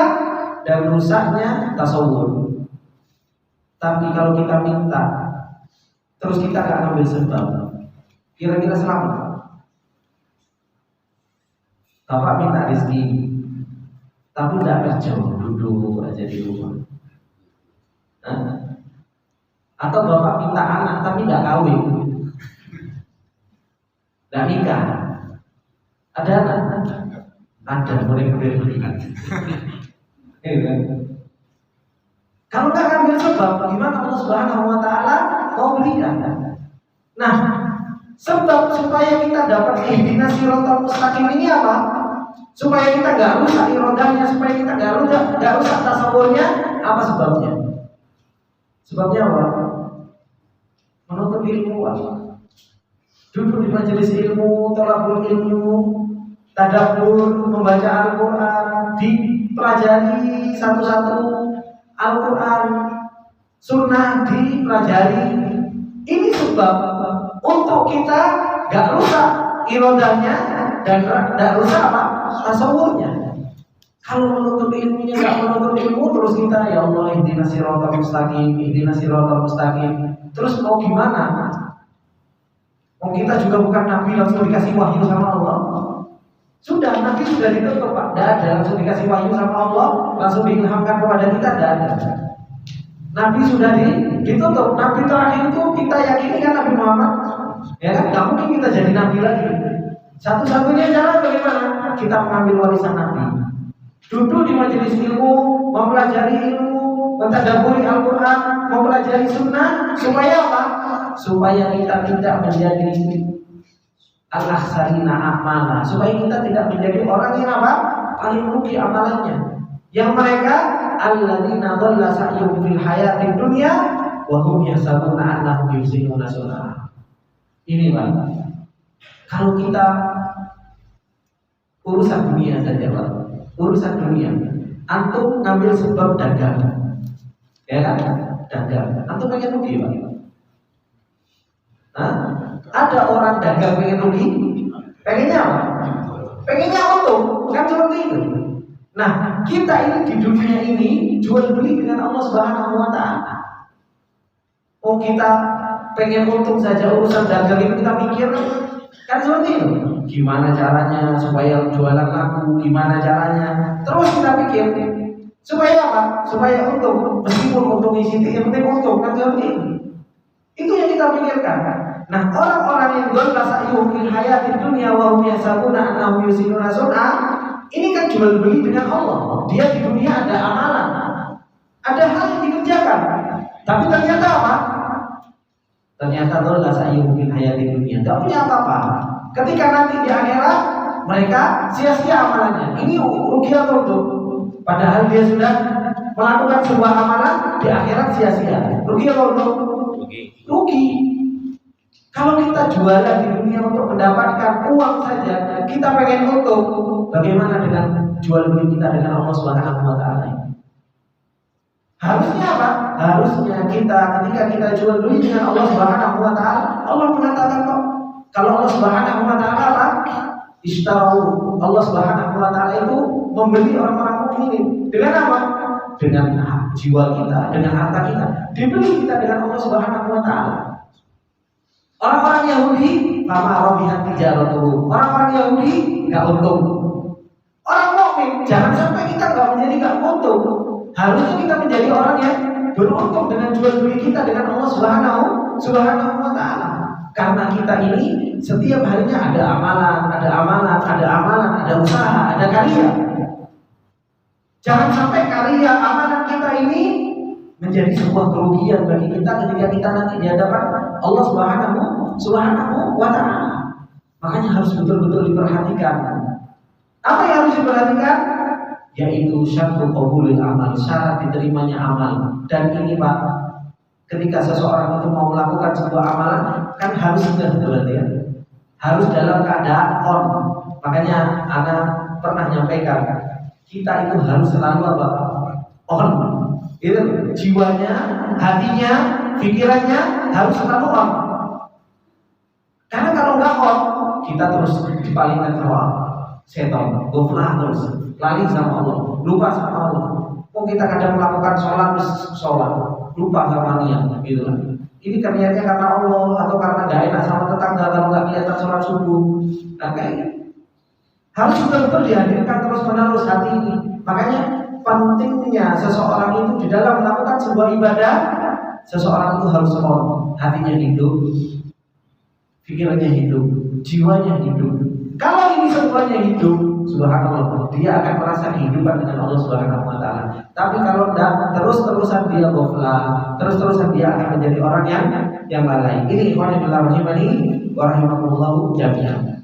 dan rusaknya tasawur. Tapi kalau kita minta terus kita gak ngambil sebab, kira-kira selamat? Bapak minta rezeki tapi tidak kerja, duduk aja di rumah. Atau bapak minta anak tapi tidak kawin, tidak nikah. Ada anak? Ada, boleh berikan. Kalau nggak ambil sebab, gimana Allah Subhanahu wa taala mau berikan? Nah, sebab supaya kita dapat ihdinas siratal mustaqim ini apa? supaya kita nggak rusak irodahnya, supaya kita nggak rusak tasawurnya. Apa sebabnya? Sebabnya apa? Menuntut ilmu, duduk di majelis ilmu, thalabul ilmu, tadabbur, membaca Al-Quran, dipelajari satu-satu Al-Quran, sunnah dipelajari. Ini sebab untuk kita gak rusak irodahnya dan gak rusak apa? Tasawurnya. Kalau menuntut ilmunya gak menuntut ilmu, terus kita ya Allah ihdinas siratal mustaqim, ihdinas siratal mustaqim. Terus mau gimana? Kita juga bukan nabi langsung dikasih wahyu sama Allah. Sudah, nabi sudah ditutup Pak. Tidak ada langsung dikasih wahyu sama Allah, langsung diilhamkan kepada kita. Tidak ada. Nabi sudah ditutup. Nabi terakhir itu kita yakini kan Nabi Muhammad. Ya kan? Gak mungkin kita jadi nabi lagi. Satu-satunya cara bagaimana? Kita mengambil warisan Nabi. Duduk di majelis ilmu, mempelajari ilmu, mentadabburi Al-Quran, mempelajari sunnah. Supaya apa? Supaya kita tidak menjadi al-akhsarina a'mala, supaya kita tidak menjadi orang yang apa? Paling rugi amalannya. Yang mereka alladzina dhalla sa'yuhum fil hayatid dunya wa hum yahsabuna annahum yuhsinuna sun'a. Ini Pak. Kalau kita urusan dunia saja Pak, urusan dunia, antum ngambil sebab dagang, ya kan? Dagang, antum pengen rugi Pak. Nah, ada orang dagang pengen rugi, pengennya apa? Pengennya untung, kan seperti itu. Nah, kita ini di dunia ini jual beli dengan Allah Subhanahu wa Ta'ala. Oh, kita pengen untung saja, urusan dagang itu kita mikir kan seperti itu. Gimana caranya supaya jualan laku? Gimana caranya? Terus kita pikir supaya apa? Supaya untung. Meskipun untungnya sedikit, yang penting untung, kan seperti itu. Itu yang kita pikirkan. Nah, orang-orang yang dhalla sa'yuhum fil hayatid dunya wa hum yahsabuna annahum yuhsinuna sun'a, ini kan jual beli dengan Allah. Dia di dunia ada amalan, ada hal yang dikerjakan, tapi ternyata apa? Ternyata dhalla sa'yuhum fil hayatid dunya, tidak punya apa-apa. Ketika nanti di akhirat mereka sia-sia amalannya. Ini rugi atau untung? Padahal dia sudah melakukan sebuah amalan, di akhirat sia-sia. Rugi atau untung? Rugi. Kalau kita jualan di dunia untuk mendapatkan uang saja, kita pengen untung. Bagaimana dengan jual beli kita dengan Allah Subhanahu wa Ta'ala? Harusnya apa? Harusnya kita ketika kita jual beli dengan Allah Subhanahu wa Ta'ala, Allah mengatakan kok, kalau Allah Subhanahu wa Ta'ala apa? Ishtaru. Allah Subhanahu wa Ta'ala itu membeli orang-orang mukmin dengan apa? Dengan jiwa kita, dengan harta kita. Dibeli kita dengan Allah Subhanahu wa Ta'ala. Orang-orang Yahudi fama rabihat tijaratuhum. Orang-orang Yahudi enggak untung. Orang mukmin jangan sampai kita enggak menjadi enggak untung. Harusnya kita menjadi orang yang beruntung dengan jual beli kita dengan Allah Subhanahu wa Ta'ala. Karena kita ini setiap harinya ada amalan, ada usaha, ada karya. Jangan sampai karya amalan kita ini menjadi sebuah kerugian bagi kita ketika kita nanti di hadapan Allah Subhanahu wa Ta'ala. Makanya harus betul-betul diperhatikan. Apa yang harus diperhatikan? Yaitu syartu qabulil amal, syarat diterimanya amal. Dan ini Pak, ketika seseorang itu mau melakukan sebuah amalan, kan harus sudah berarti ya. Harus dalam keadaan on. Makanya Ana pernah nyampaikan, kita itu harus selalu apa? On. Itu jiwanya, hatinya, pikirannya harus selalu on. Karena kalau nggak on, kita terus dipalingkan sama setan, goflah terus, lari sama Allah, lupa sama Allah. Kita kadang melakukan sholat, lupa sama niat, gitu lah. Ini niatnya karena Allah atau karena nggak enak sama tetangga kalau nggak kelihatan sholat subuh. Nah, kayak harus betul-betul dihadirkan terus-menerus hati ini. Makanya pentingnya seseorang itu di dalam melakukan sebuah ibadah, seseorang itu harus on, hatinya hidup, pikirannya hidup, jiwanya hidup. Kalau ini semuanya hidup, subhanallah, dia akan merasa kehidupan dengan Allah Subhanahu wa Ta'ala. Tapi kalau tidak, terus-terusan dia ghaflah, terus-terusan dia akan menjadi orang yang lalai. Ini ikhwan fillah rahimani wa rahimakumullah jami'an.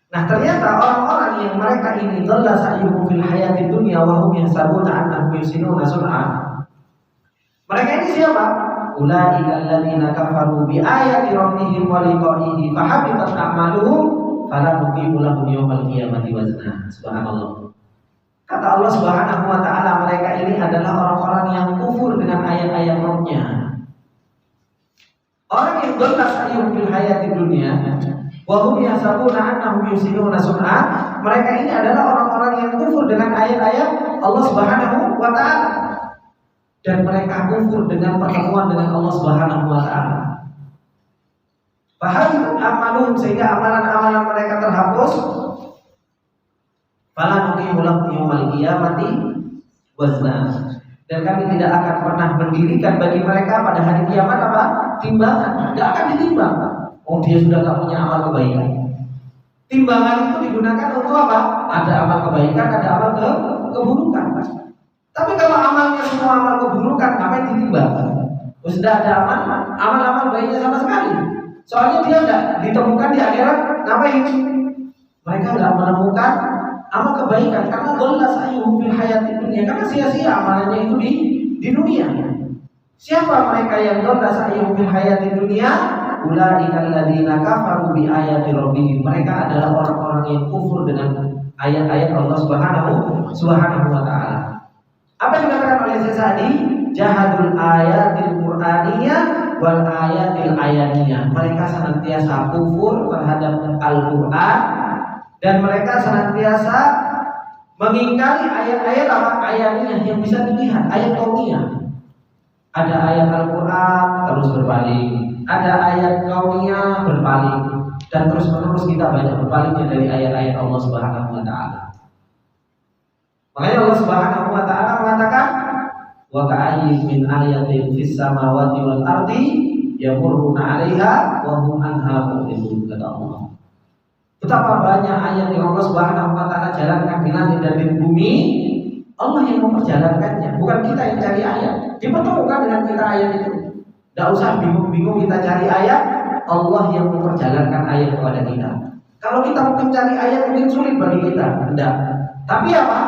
Nah, ternyata orang-orang yang mereka ini dhalla sa'yuhum fil hayatid dunya wa hum yahsabuna annahum yuhsinuna sun'a. Mereka ini siapa? Ulaika alladziina kafaru bi ayati rabbihim wa liqa'ihi fa habitat a'maluhum fala nuqimu lahum yawmal qiyamati wazna. Subhanallah. Kata Allah Subhanahu wa taala, mereka ini adalah orang-orang yang kufur dengan ayat-ayat Rabb-Nya. Orang yang dhalla sa'yuhum fil hayatid dunya wa hum yahsabuna annahum yuhsinuna sun'a, mereka ini adalah orang-orang yang kufur dengan ayat-ayat Allah Subhanahu wa taala. Dan mereka kufur dengan pertemuan dengan Allah Subhanahu wa taala. Faham amaluhum, sehingga amalan-amalan mereka terhapus. Fala nuqimu lahum yaumal qiyamati wazna. Dan kami tidak akan pernah mendirikan bagi mereka pada hari kiamat apa? Timbangan. Tidak akan ditimbang. Oh, dia sudah tak punya amal kebaikan. Timbangan itu digunakan untuk apa? Ada amal kebaikan, ada amal keburukan. Tapi kalau amalnya semua amal keburukan, ngapain ditimbang? Sudah ada amal baiknya sama sekali. Soalnya dia tidak ditemukan di akhirat, ngapain? Mereka tidak menemukan amal kebaikan karena dhalla sa'yuhum fil hayatid dunya, karena sia-sia amalannya itu di dunia. Siapa mereka yang dhalla sa'yuhum fil hayatid dunya? Ulaika alladziina kafaru bi ayati rabbihim. Mereka adalah orang-orang yang kufur dengan ayat-ayat Allah Subhanahu wa taala. Apa yang dikatakan oleh Syekh Sa'di? Jahadul ayatil qur'aniyah wal ayatil ayaniyah. Mereka senantiasa kufur terhadap Al-Qur'an dan mereka senantiasa mengingkari ayat-ayat apa? Ayaniyah yang bisa dilihat, ayat kauniyah. Ada ayat Al-Qur'an terus berpaling, ada ayat kauniyah berpaling, dan terus menerus kita banyak berpalingnya dari ayat-ayat Allah Subhanahu wa taala. Makanya Allah Subhanahu wa taala mengatakan, wa ka'ayyin min ayatin fis samawati wal ardi yamurruna 'alaiha wa hum anha mu'ridun, kata Allah. Betapa banyak ayat yang Allah Subhanahu wa taala jalankan di langit dan di bumi, Allah yang memperjalankannya, bukan kita yang cari ayat. Dipertemukan dengan kita ayat itu. Tidak usah bingung-bingung kita cari ayat, Allah yang memperjalankan ayat kepada kita. Kalau kita mungkin cari ayat mungkin sulit bagi kita, tidak. Tapi apa?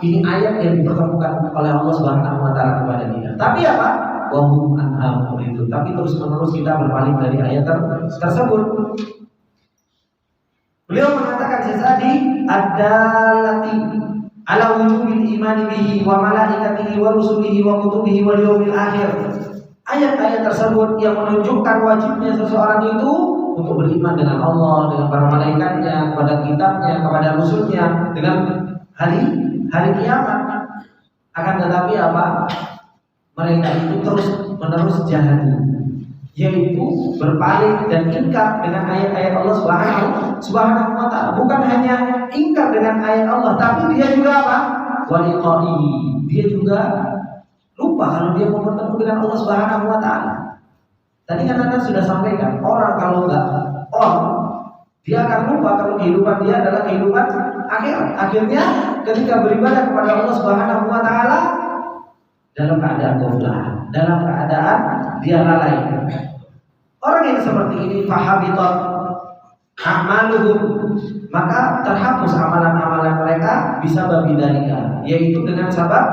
Ini ayat yang dipertemukan oleh Allah Subhanahu wa taala kepada kita. Tapi apa? Wa hum anha mu'ridun. Tapi terus-menerus kita berpaling dari ayat tersebut. Beliau mengatakan sesadi ad-dallati ala wujubil imani bihi wa malaikatihi wa rusulihi wa kutubihi wal yawmil akhir. Ayat-ayat tersebut yang menunjukkan wajibnya seseorang itu untuk beriman dengan Allah, dengan para malaikatnya, kepada kitabnya, kepada rusulnya, dengan hari kiamat. Akan tetapi apa? Mereka itu terus menerus jahat, yaitu berpaling dan ingkar dengan ayat-ayat Allah Subhanahu wa taala. Bukan hanya ingkar dengan ayat Allah, tapi dia juga apa? Waliqa'ihi. Dia juga lupa kalau dia mau bertemu dengan Allah Subhanahu wa taala. Tadi kan Anda sudah sampaikan, orang kalau enggak dia akan lupa kalau kehidupan dia adalah kehidupan akhirat. Akhirnya ketika beribadah kepada Allah Subhanahu wa taala dalam keadaan ghaflah, dalam keadaan dia lalai. Orang yang seperti ini fahabitat a'maluhum, maka terhapus amalan-amalan mereka bisa babi dalika, yaitu dengan sebab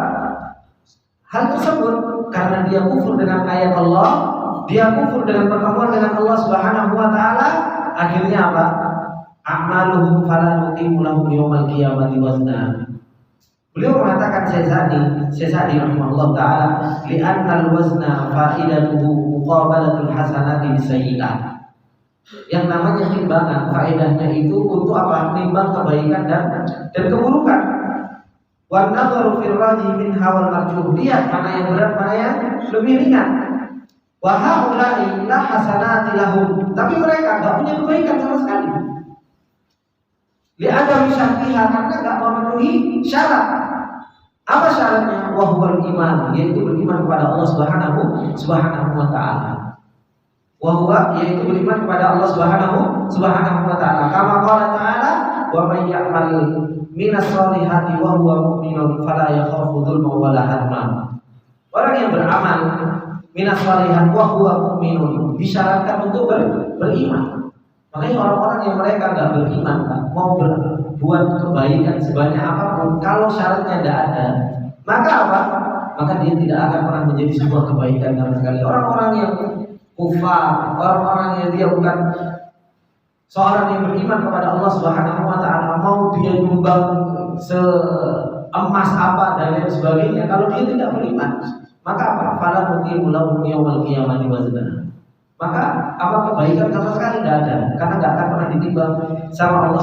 hal tersebut, karena dia kufur dengan ayat Allah, dia kufur dengan pertemuan dengan Allah Subhanahu wa taala. Akhirnya apa? A'maluhum fala nuqimu lahum yaumal qiyamati wazna. Beliau mengatakan Syekh Sa'di rahimahullah taala, li'anna al-wazna fa'idatuhu muqabalatul hasanati bisayyi'ah. Yang namanya timbangan, faedahnya itu untuk apa? Timbang kebaikan dan keburukan. Wa nadharu fil raji min hawal marjuh, lihat mana yang berat, mana yang lebih ringan. Wa haula'i la hasanati lahum, tapi mereka enggak punya kebaikan sama sekali. Li'adam syartiha, karena enggak memenuhi syarat. Apa syaratnya? Wa huwal iman, yaitu beriman kepada Allah Subhanahu wa taala. Wa huwa, yaitu beriman kepada Allah Subhanahu wa taala. Kama qala ta'ala, wa may ya'mal minas solihati wa huwa mu'minun fala yakhafu dzulma wa la hadma. Orang yang beramal minas solihat wa huwa mu'minun disyaratkan untuk beriman. Makanya orang-orang yang mereka enggak beriman, mau berbuat kebaikan sebanyak apapun, kalau syaratnya tidak ada, maka apa? Maka dia tidak akan pernah menjadi sebuah kebaikan sama sekali. Orang-orang yang kufar, orang-orang yang dia bukan seorang yang beriman kepada Allah Subhanahu wa taala, mau dia nyumbang emas apa dan lain sebagainya, kalau dia tidak beriman, maka apa? Fala nuqimu lahum yaumal qiyamati wazna. Maka apa kebaikan sama sekali tidak ada, karena tidak akan pernah ditimbang sama Allah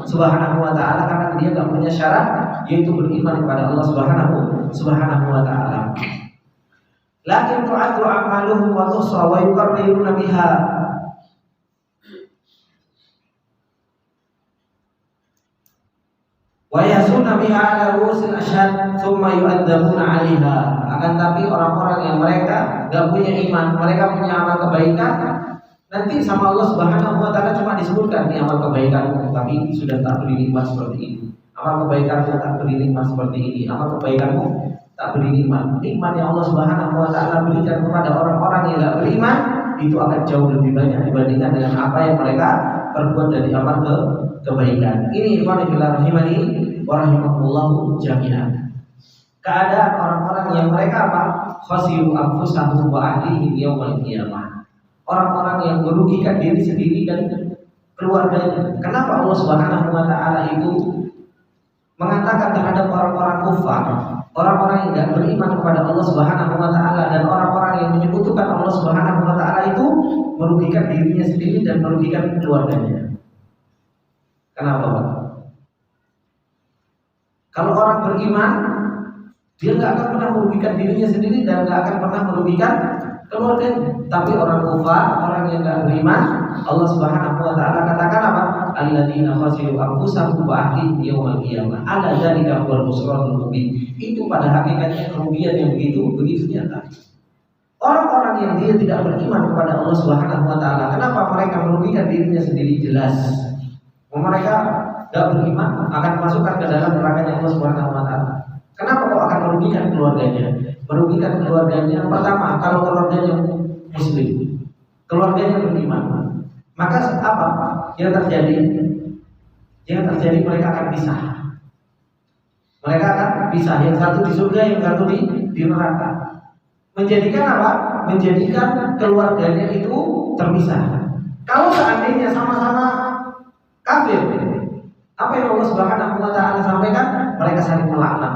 Subhanahu wa taala, karena dia tidak punya syarat yaitu beriman kepada Allah Subhanahu wa taala. Lakin tu'addu a'maluhum wa tuhsa wa yuqarriruna biha. Wa yasuna biha ala ru'usil ashhad thumma yu'adzabuna 'alaiha. Akan tapi orang-orang yang mereka enggak punya iman, mereka punya amal kebaikan, nanti sama Allah Subhanahu wa taala cuma disebutkan nih amal kebaikanmu, tapi sudah tak beri nikmat seperti ini. Amal kebaikanmu tak beri nikmat seperti ini. Amal kebaikanmu tak beri nikmat. Nikmat yang Allah Subhanahu wa taala berikan kepada orang-orang yang enggak beriman itu akan jauh lebih banyak dibandingkan dengan apa yang mereka perbuat dari amal kebaikan. Ini ikhwan fillah rahimani wa rahimakumullah jami'an. Keadaan orang-orang yang mereka apa? Khasiru anfusahum wa ahlihim yaumil qiyamah. Orang-orang yang merugikan diri sendiri dan keluarganya. Kenapa Allah Subhanahu wa taala itu mengatakan terhadap orang-orang kufar, orang-orang yang tidak beriman kepada Allah Subhanahu wa taala dan orang-orang yang menyekutukan Allah Subhanahu wa taala itu merugikan dirinya sendiri dan merugikan keluarganya? Kenapa, Pak? Kalau orang beriman, dia nggak akan pernah merugikan dirinya sendiri dan nggak akan pernah merugikan keluarganya. Tapi orang kufar, orang yang nggak beriman, Allah Subhanahu wa taala katakan apa? Alladzina khasiru anfusahum wa ahlihim yaumal qiyamah. Ala dzalika huwal khusranul mubin. Itu pada hakikatnya kerugian yang begitu nyata. Orang-orang yang dia tidak beriman kepada Allah Subhanahu wa taala, kenapa mereka merugikan dirinya sendiri? Jelas mereka tidak beriman akan masukkan ke dalam neraka Allah Subhanahu wa taala. Kenapa kok akan merugikan keluarganya? Merugikan keluarganya pertama, kalau keluarganya muslim, keluarganya beriman, maka apa yang terjadi? Yang terjadi mereka akan pisah. Mereka akan pisah, yang satu di surga, yang satu di neraka. Menjadikan apa? Menjadikan keluarganya itu terpisah. Kalau seandainya sama-sama kafir, apa yang Allah Subhanahu wa taala sampaikan? Mereka saling melaknat.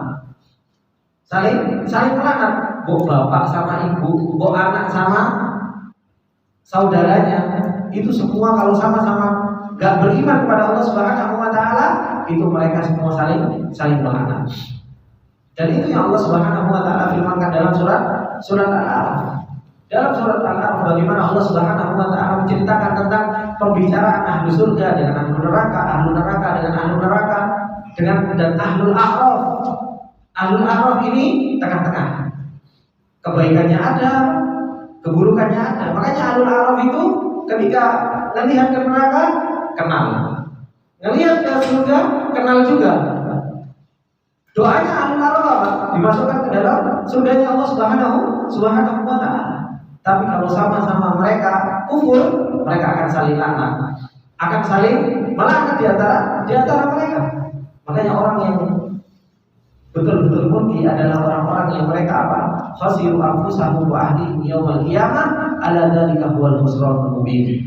Saling melaknat. Bu bapak sama ibu, bu anak sama saudaranya, itu semua kalau sama-sama gak beriman kepada Allah Subhanahu wa taala, itu mereka semua saling melaknat. Dan itu yang Allah Subhanahu wa taala firmankan dalam surat Al-A'raf. Dalam surat Al-A'raf bagaimana Allah Subhanahu wa taala menceritakan tentang pembicaraan ahli surga dengan ahli neraka dengan ahli neraka, dan ahlul a'raf. Ahlul a'raf ini tengah-tengah. Kebaikannya ada, keburukannya ada. Makanya ahlul a'raf itu ketika melihat ke neraka kenal, ngelihat ke surga kenal juga. Doanya ahlul a'raf apa? Dimasukkan ke dalam surganya Allah Subhanahu wa taala. Tapi kalau sama-sama mereka kufur, mereka akan saling laknat, akan saling melaknat di antara mereka. Makanya orang yang betul-betul mulia adalah orang-orang yang mereka apa? Khasiru anfusahum wa ahlihim yaumal qiyamah, ala dzalika huwal khusranul mubin.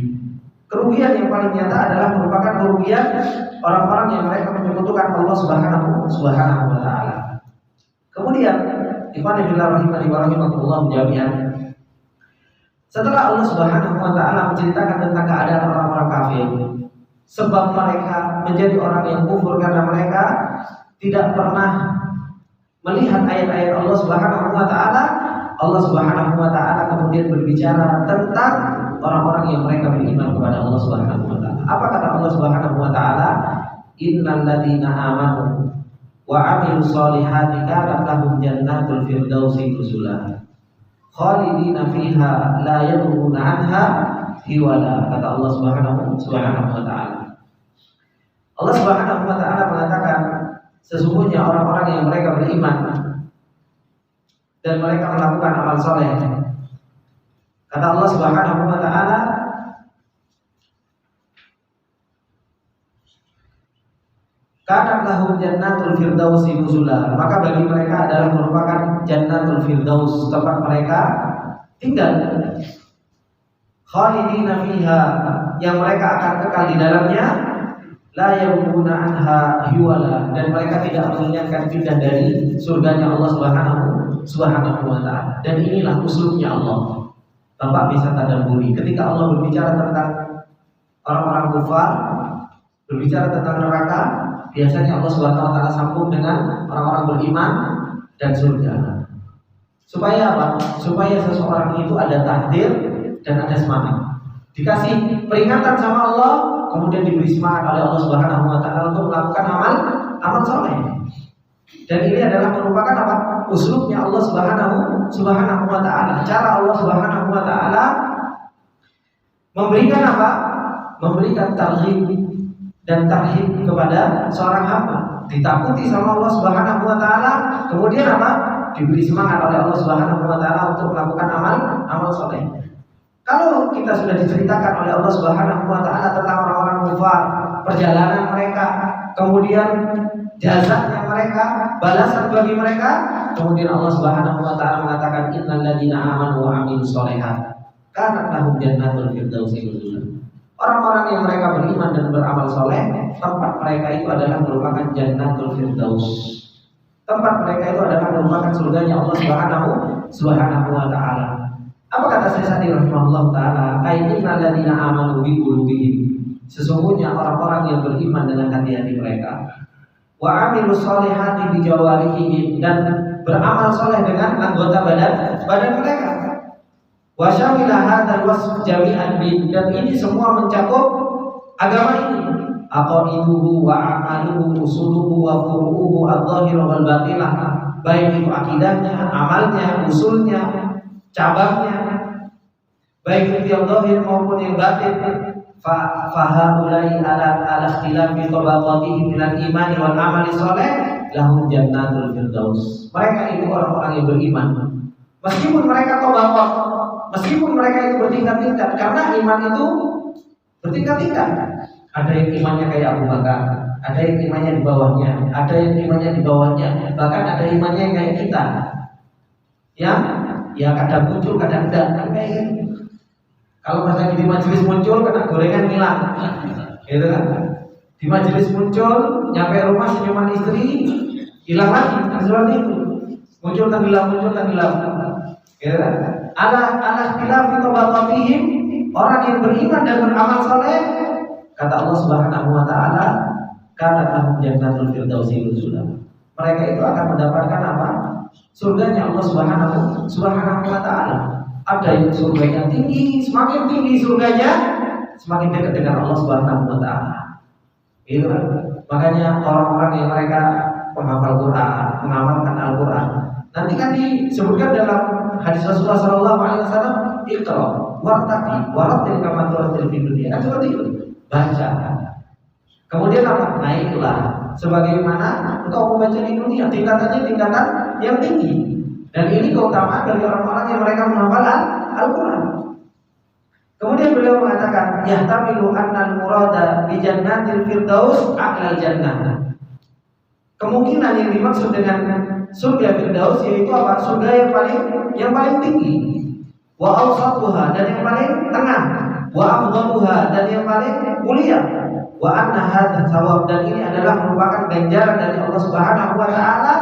Kerugian yang paling nyata adalah merupakan kerugian orang-orang yang mereka menyekutukan Allah Subhanahu wa taala. Kemudian, ikhwan fillah rahimani wa rahimakumullah jami'an. Setelah Allah Subhanahu wa taala menceritakan tentang keadaan orang-orang kafir, sebab mereka menjadi orang yang kufur karena mereka tidak pernah melihat ayat-ayat Allah Subhanahu wa taala, Allah Subhanahu wa taala kemudian berbicara tentang orang-orang yang mereka beriman kepada Allah Subhanahu wa taala. Apa kata Allah Subhanahu wa taala? Innal ladzina amanu wa 'amilus solihati kanat lahum jannatul firdausi nuzula khalidina fiha la yabghuna 'anha hiwala. Kata Allah Subhanahu wa taala. Allah Subhanahu wa taala mengatakan sesungguhnya orang-orang yang mereka beriman dan mereka melakukan amal soleh. Kata Allah Subhanahu wa taala, Kanat lahum jannatul firdausi nuzula, maka bagi mereka adalah merupakan jannatul firdaus, tempat mereka tinggal. Khalidina fiha, yang mereka akan kekal di dalamnya. La yabghuna anha hiwala, dan mereka tidak menginginkan pindah dari surganya Allah Subhanahu wa taala. Dan inilah usulnya Allah. Bapak bisa tadabburi ketika Allah berbicara tentang orang-orang kafir, berbicara tentang neraka, biasanya Allah Subhanahu wa taala sambung dengan orang-orang beriman dan surga. Supaya apa? Supaya seseorang itu ada takdir dan ada semangat. Dikasih peringatan sama Allah, kemudian diberi semangat oleh Allah Subhanahu wa taala untuk melakukan amal soleh. Dan ini adalah merupakan apa? Uslubnya Allah Subhanahu wa taala. Cara Allah Subhanahu wa taala memberikan apa? Memberikan targhib dan tarhib kepada seorang hamba. Ditakuti sama Allah Subhanahu wa taala, kemudian apa? Diberi semangat oleh Allah Subhanahu wa taala untuk melakukan amal soleh. Kalau kita sudah diceritakan oleh Allah Subhanahu wa taala tentang orang-orang kafir, perjalanan mereka, kemudian jazanya mereka, balasan bagi mereka, kemudian Allah Subhanahu wa taala mengatakan innal ladzina amanu wa amilus sholihat kanat lahum jannatul firdausi nuzula. Orang-orang yang mereka beriman dan beramal soleh, tempat mereka itu adalah merupakan jannatul firdaus. Tempat mereka itu adalah merupakan surganya Allah Subhanahu wa taala. Apa kata Syekh Sa'di rahimahullah taala? Innal ladzina amanu bi qulubihim. Sesungguhnya orang-orang yang beriman dengan hati-hati mereka. Wa amilus sholihati bi jawarihim, dan beramal soleh dengan anggota badan mereka. Wa syamila hadzal wasf jami'an bin, dan ini semua mencakup agama ini. Aqaiduhu wa amaluhu usuluhu wa furu'uhu adh-dhahir wal batinah. Baik itu akidahnya, amalnya, usulnya, cabangnya, baik itu yang zahir maupun yang batin. Fahaulai ala ikhtilafi tabaqatihim minal imani wal amali sholih lahum jannatul firdaus. Mereka itu orang-orang yang beriman, meskipun mereka tabaqat, meskipun mereka itu bertingkat-tingkat, karena iman itu bertingkat-tingkat. Ada yang imannya kayak Abu Bakar, ada yang imannya di bawahnya, ada yang imannya di bawahnya, bahkan ada imannya yang kayak kita, yang ya kadang muncul, kadang enggak, kan kayak gitu. Kalau pas lagi di majelis muncul, kena gorengan hilang, gitu kan? Di majelis muncul, nyampe rumah senyuman istri hilang lagi, kan seperti itu. Muncul tenggelam, gitu kan? Ala khilaf tabaqatihim, orang yang beriman dan beramal saleh, kata Allah Subhanahu wa taala, kanat lahum jannatul firdausi nuzula. Mereka itu akan mendapatkan apa? Surganya Allah Subhanahu wa taala. Ada yang surganya tinggi, semakin tinggi surganya, semakin dekat dengan Allah Subhanahu wa taala. Itu kan? Makanya orang-orang yang mereka menghafal Quran, mengamalkan Al-Quran, nanti kan disebutkan dalam hadis Rasulullah sallallahu alaihi wasallam, "Iqra wartaqi warattil kama turattil fid dunya." Kan seperti itu. Baca. Kemudian apa? Naiklah sebagaimana engkau membaca di dunia, tingkatannya tingkatan yang tinggi. Dan ini keutamaan dari orang-orang yang mereka menghafal Al-Quran. Kemudian beliau mengatakan, yahtamilu annal murada bi jannatil firdaus a'lal jannah. Kemungkinan yang dimaksud dengan surga firdaus yaitu apa? Surga yang paling tinggi. Wa awsatuha, dan yang paling tengah. Wa afdaluha, dan yang paling mulia. Wa anna hadza thawab, dan ini adalah merupakan ganjaran dari Allah Subhanahu wa taala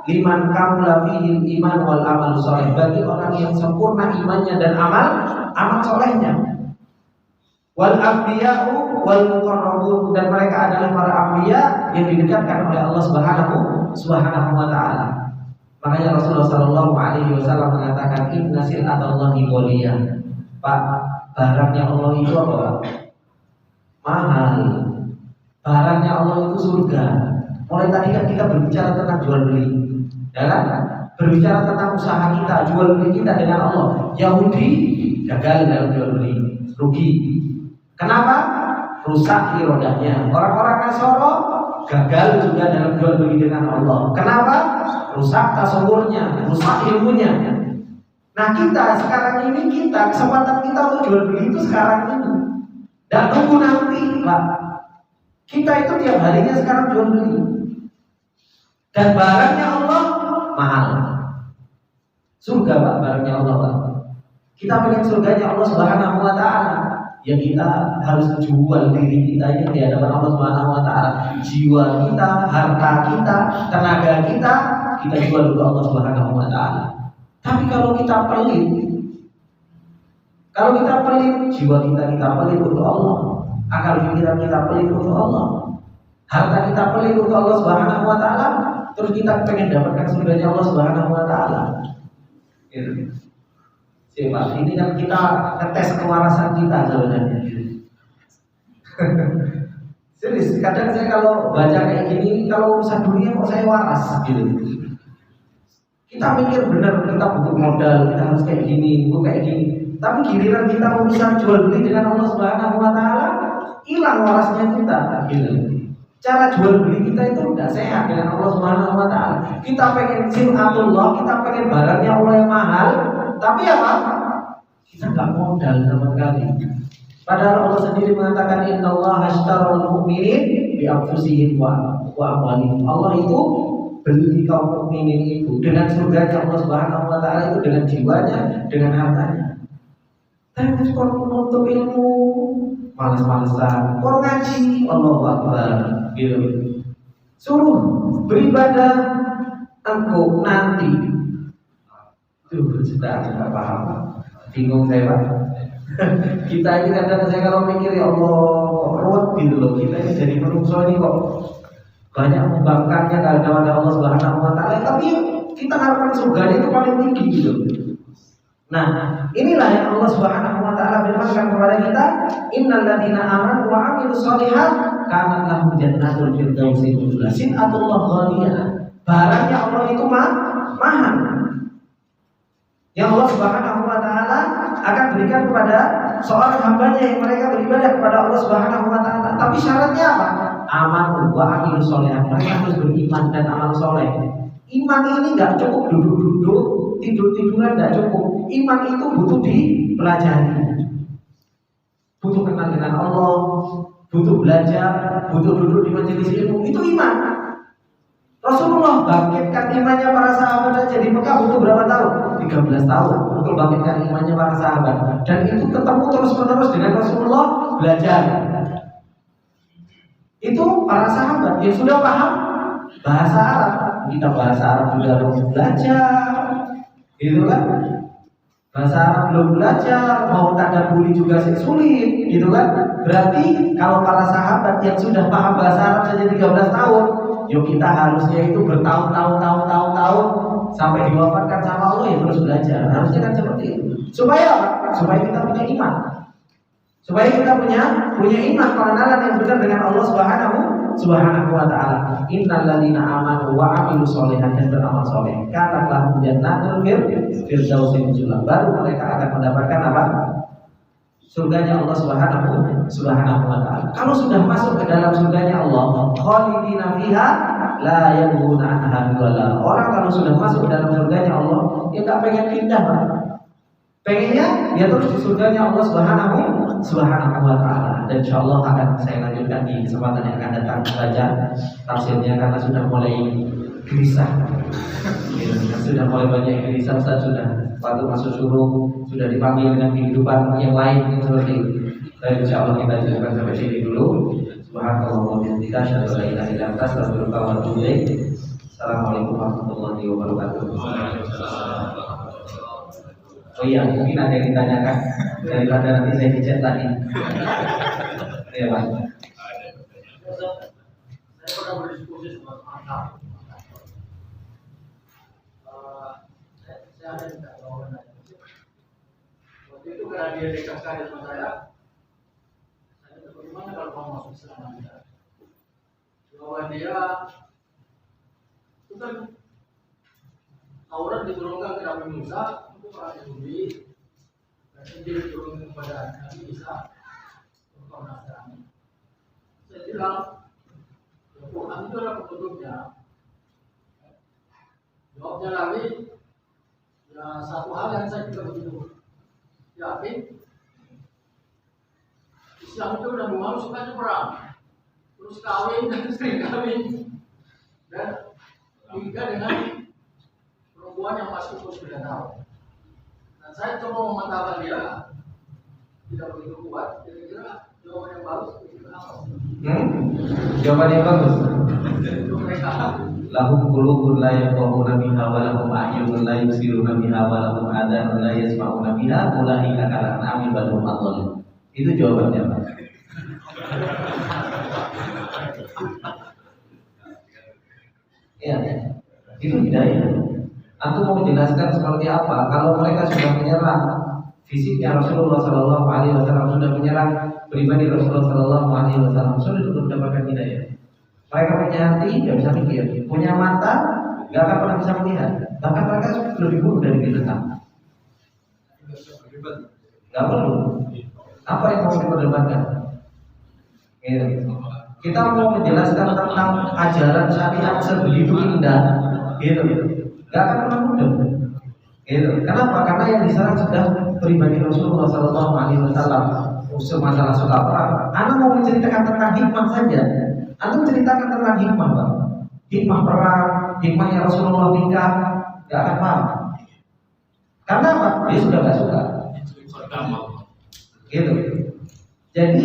liman kamula fihil iman wal amal sholih, bagi orang yang sempurna imannya dan amal solehnya. Wal anbiya'u wal muqarrabun, dan mereka adalah para anbiya yang didekatkan oleh Allah Subhanahu wa taala. Makanya Rasulullah sallallahu alaihi wasallam mengatakan inna sil'atallahi ghaliyah. Pak, barangnya Allah itu apa? Mahal. Barangnya Allah itu surga. Mulai tadi kan kita berbicara tentang jual beli, ya kan? Berbicara tentang usaha kita, jual beli kita dengan Allah. Yahudi gagal dalam jual beli, rugi. Kenapa? Rusak rodanya. Orang-orang Nasoro gagal juga dalam jual beli dengan Allah. Kenapa? Rusak tasawurnya, rusak ilmunya. Nah kita sekarang ini, kesempatan kita untuk jual beli itu sekarang ini. Dan tunggu nanti, Pak. Kita itu tiap harinya sekarang jual beli. Dan barangnya Allah mahal. Surga Pak, barangnya Allah Pak. Kita pengen surganya Allah Subhanahu wa taala. Ya kita harus jual diri kita ini di hadapan Allah Subhanahu wa taala. Jiwa kita, harta kita, tenaga kita, kita jual untuk Allah Subhanahu wa taala. Tapi kalau kita pelit, jiwa kita pelit untuk Allah, akal pikiran kita pelit untuk Allah, harta kita pelit untuk Allah Subhanahu wa taala, terus kita pengen dapatkan surganya Allah Subhanahu wa taala. Gitu. Siapa? Ini kan kita ngetes kewarasan kita sebenarnya. Serius, kadang saya kalau baca kayak gini, kalau urusan dunia kok saya waras gitu. Kita mikir benar, kita butuh modal, kita harus kayak gini, kayak gini. Tapi giliran kita urusan jual beli dengan Allah Subhanahu wa taala, hilang warasnya kita gitu. Cara jual beli kita itu tidak sehat dengan Allah Subhanahu wa taala. Kita pengen simhatullah, kita pengen barangnya Allah yang mahal, tapi apa? Kita nggak modal sama sekali. Padahal Allah sendiri mengatakan innallaha ashtaral mu'minin bi anfusihim wa amwalihim. Allah itu beli kaum mukminin itu dengan surganya Allah Subhanahu wa taala itu dengan jiwanya, dengan hartanya. Tapi kalau menuntut ilmu malas-malasan, kalau ngaji Allahu Akbar gitu. Suruh beribadah engkau nanti. Sudah tidak paham. Bingung saya Pak. Kita ini kadang saya kalau mikir ya Allah ruwet gitu loh. Kita ini jadi manusia ini kok banyak membangkangnya kepada Allah Subhanahu wa taala, tapi kita harapkan surga itu paling tinggi gitu. Nah, inilah yang Allah Subhanahu wa taala firmankan kepada kita, innal ladzina amanu wa 'amilus shalihat kanat lahum jannatul firdausi nuzula. Sinatullah ghaliyah. Barangnya Allah itu mahal. Yang Allah Subhanahu wa taala akan berikan kepada seorang hambanya yang mereka beribadah kepada Allah Subhanahu wa taala. Tapi syaratnya apa? Aman wa amilus sholihat. Mereka harus beriman dan amal soleh. Iman ini nggak cukup duduk-duduk, tidur-tiduran nggak cukup. Iman itu butuh dipelajari, butuh kenal dengan Allah, butuh belajar, butuh duduk di majelis ilmu. Itu iman. Rasulullah bangkitkan imannya para sahabat saja di Mekah butuh berapa tahun? 13 tahun untuk bangkitkan imannya para sahabat. Dan itu ketemu terus-menerus dengan Rasulullah belajar. Itu para sahabat yang sudah paham bahasa Arab. Kita bahasa Arab juga harus belajar, gitu kan? Bahasa Arab belum belajar, mau tadabburi juga sulit, gitu kan? Berarti kalau para sahabat yang sudah paham bahasa Arab saja 13 tahun, yuk kita harusnya itu bertahun-tahun sampai diwafatkan sama Allah ya terus belajar. Harusnya kan seperti itu. Supaya apa? Supaya kita punya iman. Supaya kita punya iman, pengenalan yang benar dengan Allah Subhanahu wa taala. Innal ladzina amanu wa 'amilus sholihat dan beramal saleh kanat lahum jannatul firdausi nuzula. Baru mereka akan mendapatkan apa? Surganya Allah Subhanahu wa taala. Kalau sudah masuk ke dalam surganya Allah, khalidina fiha la yabghuna anha wala. Orang kalau sudah masuk ke dalam surganya Allah, dia enggak pengen pindah, Pak. Pengennya dia terus di surganya Allah Subhanahu wa taala. Dan insyaallah akan saya lanjutkan di kesempatan yang akan datang baca tafsirnya karena sudah mulai gelisah. Sudah mulai banyak gelisah, Ustaz sudah waktu masuk suruh sudah dipanggil dengan kehidupan yang lain seperti itu. Dan insyaallah kita cukupkan sampai sini dulu. Subhanallah wa bihamdihi asyhadu an la ilaha illa anta astaghfiruka wa atubu ilaik. Assalamualaikum warahmatullahi wabarakatuh. Oh iya, mungkin ada yang ditanyakan daripada nanti saya dicat lagi. Ya Pak. Saya pernah berdiskusi sama anak. Saya ada yang tidak tahu waktu itu karena dia dekat sekali sama saya bagaimana kalau kamu masuk Islam kita? Jawaban dia itu kan Taurat diturunkan ke Nabi Musa untuk orang Yahudi dan Injil diturunkan kepada Nabi Isa untuk orang Nasrani. Saya bilang, Quran itu adalah petutupnya. Jawabnya Nabi, ya satu hal yang saya juga begitu yakin, Islam itu Nabi Muhammad sukanya perang. Terus siklus kawin dan sering kawin, dan nikah dengan perempuan yang masih umur 9 tahun. Dan saya coba memantaukan dia, tidak begitu kuat. Kira-kira jawaban yang bagus itu apa? Jawaban yang bagus. Itu mereka. Lahum qulubun la yafqahuna biha wa lahum a'yunun la yubsiruna biha wa lahum adhanun la yasma'una biha ulaika kal an'ami bal hum adall. Itu jawabannya, Pak. Ya, itu hidayah. Antum mau menjelaskan seperti apa? Kalau mereka sudah menyerang fisiknya Rasulullah Sallallahu Alaihi Wasallam, sudah menyerang pribadi Rasulullah Sallallahu Alaihi Wasallam, sudah mendapatkan hidayah. Mereka punya hati, nggak bisa mikir. Punya mata, nggak akan pernah bisa melihat. Bahkan mereka lebih buruk dari binatang. Nggak perlu. Apa yang mau diperdebatkan? Kita mau menjelaskan tentang ajaran syariat sebegitu indah, gitu. Nggak akan pernah mudah. Gitu. Kenapa? Karena yang diserang sudah pribadi Rasulullah Sallallahu Alaihi Wasallam. Masalah suka perang. Anda mau menceritakan tentang hikmah saja. Anda menceritakan tentang hikmah, Pak. Hikmah perang, hikmahnya Rasulullah nikah, nggak akan paham. Karena apa? Dia sudah nggak suka. Gitu. Jadi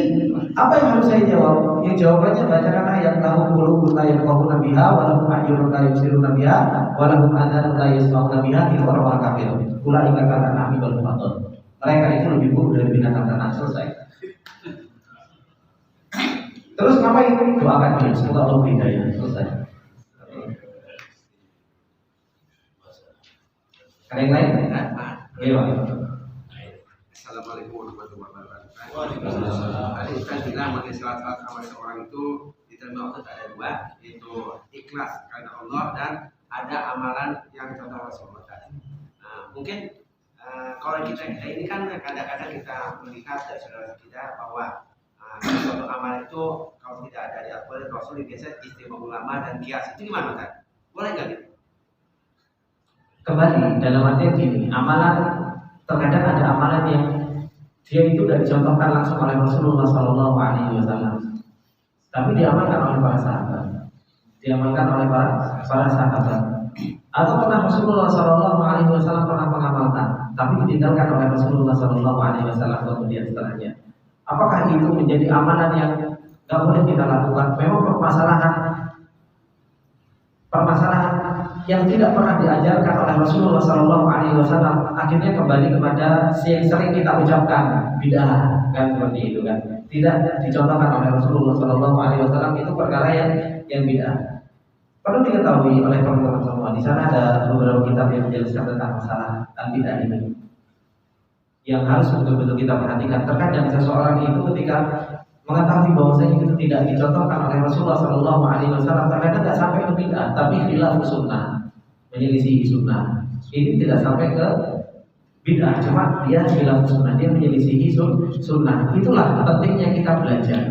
apa yang harus saya jawab? Yang jawabannya bacakan ayat lahum qulubun la yafqahuna biha wa lahum a'yunun la yubsiruna biha wa lahum adhanun la yasma'una biha. Itu orang-orang kafir. Ulaika kal an'ami bal hum adall. Mereka itu lebih buruk dari binatang ternak. Selesai. Terus ngapain? Doakan dia, semoga Allah beri hidayah. Selesai. Ada yang lain? Iya. Assalamualaikum warahmatullahi wabarakatuh. Waalaikumsalam. Tadi Ustaz bilang mengenai syarat-syarat amal seorang itu diterima Allah ada dua, yaitu ikhlas karena Allah dan ada amalan yang contoh Rasulullah tadi. Nah, mungkin kalau kita ini kan kadang-kadang kita melihat dari saudara kita bahwa suatu amal itu kalau tidak ada di Al-Quran Rasul biasa istimewa ulama dan kias. Itu gimana kan? Boleh nggak gitu? Kembali dalam artian gini, amalan terkadang ada amalan yang dia itu tidak dicontohkan langsung oleh Rasulullah Sallallahu Alaihi Wasallam, tapi diamalkan oleh para sahabat, diamalkan oleh para sahabat. Atau pernah Rasulullah Sallallahu Alaihi Wasallam pernah mengamalkan, tapi ditinggalkan oleh Rasulullah Sallallahu Alaihi Wasallam kemudian setelahnya. Apakah itu menjadi amalan yang tidak boleh kita lakukan? Memang permasalahan yang tidak pernah diajarkan oleh Rasulullah Sallallahu Alaihi Wasallam akhirnya kembali kepada yang sering kita ucapkan bid'ah, kan seperti itu kan? Tidak dicontohkan oleh Rasulullah Sallallahu Alaihi Wasallam, itu perkara yang bid'ah. Perlu diketahui oleh teman-teman semua. Di sana ada beberapa kitab yang menjelaskan tentang masalah bid'ah ini, yang harus betul-betul kita perhatikan. Terkadang seseorang itu ketika mengetahui bahwasanya itu tidak dicontohkan oleh Rasulullah Sallallahu Alaihi Wasallam, terkadang tidak sampai ke bid'ah, tapi khilaf sunnah, menyelisihi sunnah. Ini tidak sampai ke bid'ah, cuma dia khilaf sunnah, dia menyelisihi sunnah. Itulah pentingnya kita belajar.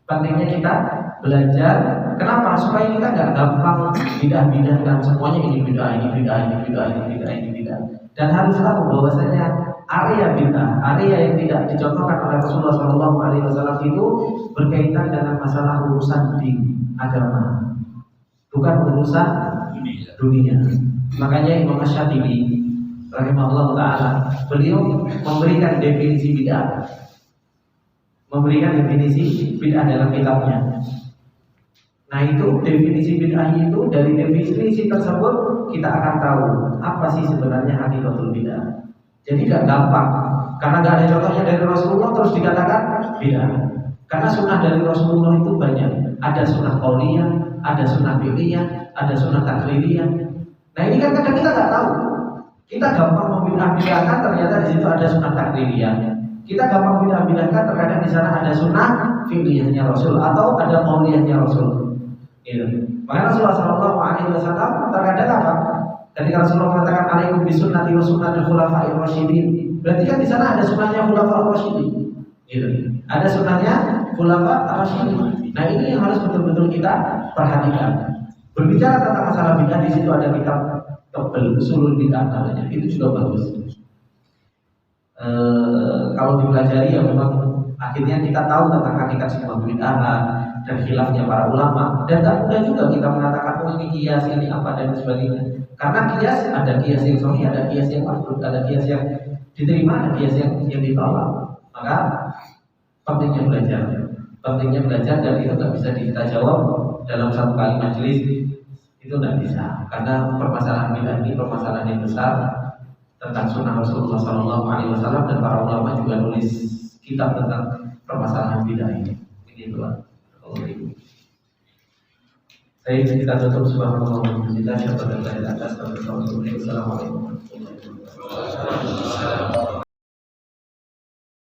Pentingnya kita belajar. Kenapa? Supaya kita nggak gampang bid'ah dan semuanya ini bid'ah, ini bid'ah, ini bid'ah, ini bid'ah, ini bid'ah. Dan harus tahu bahwasanya area bid'ah, area yang tidak dicontohkan oleh Rasulullah Sallallahu Alaihi Wasallam itu berkaitan dengan masalah urusan di agama, bukan urusan dunia. Makanya Imam Asy-Syatibi rahimahullah taala beliau memberikan definisi bid'ah, dalam kitabnya. Nah itu definisi bid'ah itu, dari definisi tersebut kita akan tahu apa sih sebenarnya hakikatul bid'ah. Jadi gak gampang, karena gak ada contohnya dari Rasulullah terus dikatakan bid'ah. Karena sunnah dari Rasulullah itu banyak. Ada sunnah qauliyah, ada sunnah fi'liyah, ada sunnah taklidiyah. Nah ini kan kadang kita gak tahu. Kita gampang membid'ah-bid'ahkan, ternyata di situ ada sunnah taklidiyah. Kita gampang bid'ah-bid'ahkan, terkadang di sana ada sunnah fi'liyahnya Rasul atau ada qauliyahnya Rasul. Gitu. Maka Rasulullah Sallallahu Alaihi Wasallam terkadang apa? Ketika Rasulullah mengatakan alaikum bisunnati wa sunnatil khulafa'ir rasyidin, berarti kan di sana ada sunnahnya khulafa'ir rasyidin. Gitu. Ada sunnahnya khulafa'ir rasyidin. Nah ini yang harus betul-betul kita perhatikan. Berbicara tentang masalah bid'ah, di situ ada kitab tebel usulul bid'ah namanya. Itu juga bagus. Kalau dipelajari ya memang Akhirnya kita tahu tentang hakikat sebuah bid'ah dan khilafnya para ulama. Dan tak mudah juga kita mengatakan oh ini kias, ini apa dan sebagainya. Karena kias ada kias yang sahih, ada kias yang mardud, ada kias yang diterima, ada kias yang ditolak. Maka pentingnya belajar dan itu nggak bisa kita jawab dalam satu kali majelis, itu nggak bisa. Karena permasalahan bid'ah ini permasalahan yang besar tentang sunnah Rasulullah SAW, dan para ulama juga nulis kitab tentang permasalahan bid'ah ini. Ini dua. Baik, kita tutup. Subhanallah walhamdulillah. Assalamualaikum warahmatullahi wabarakatuh.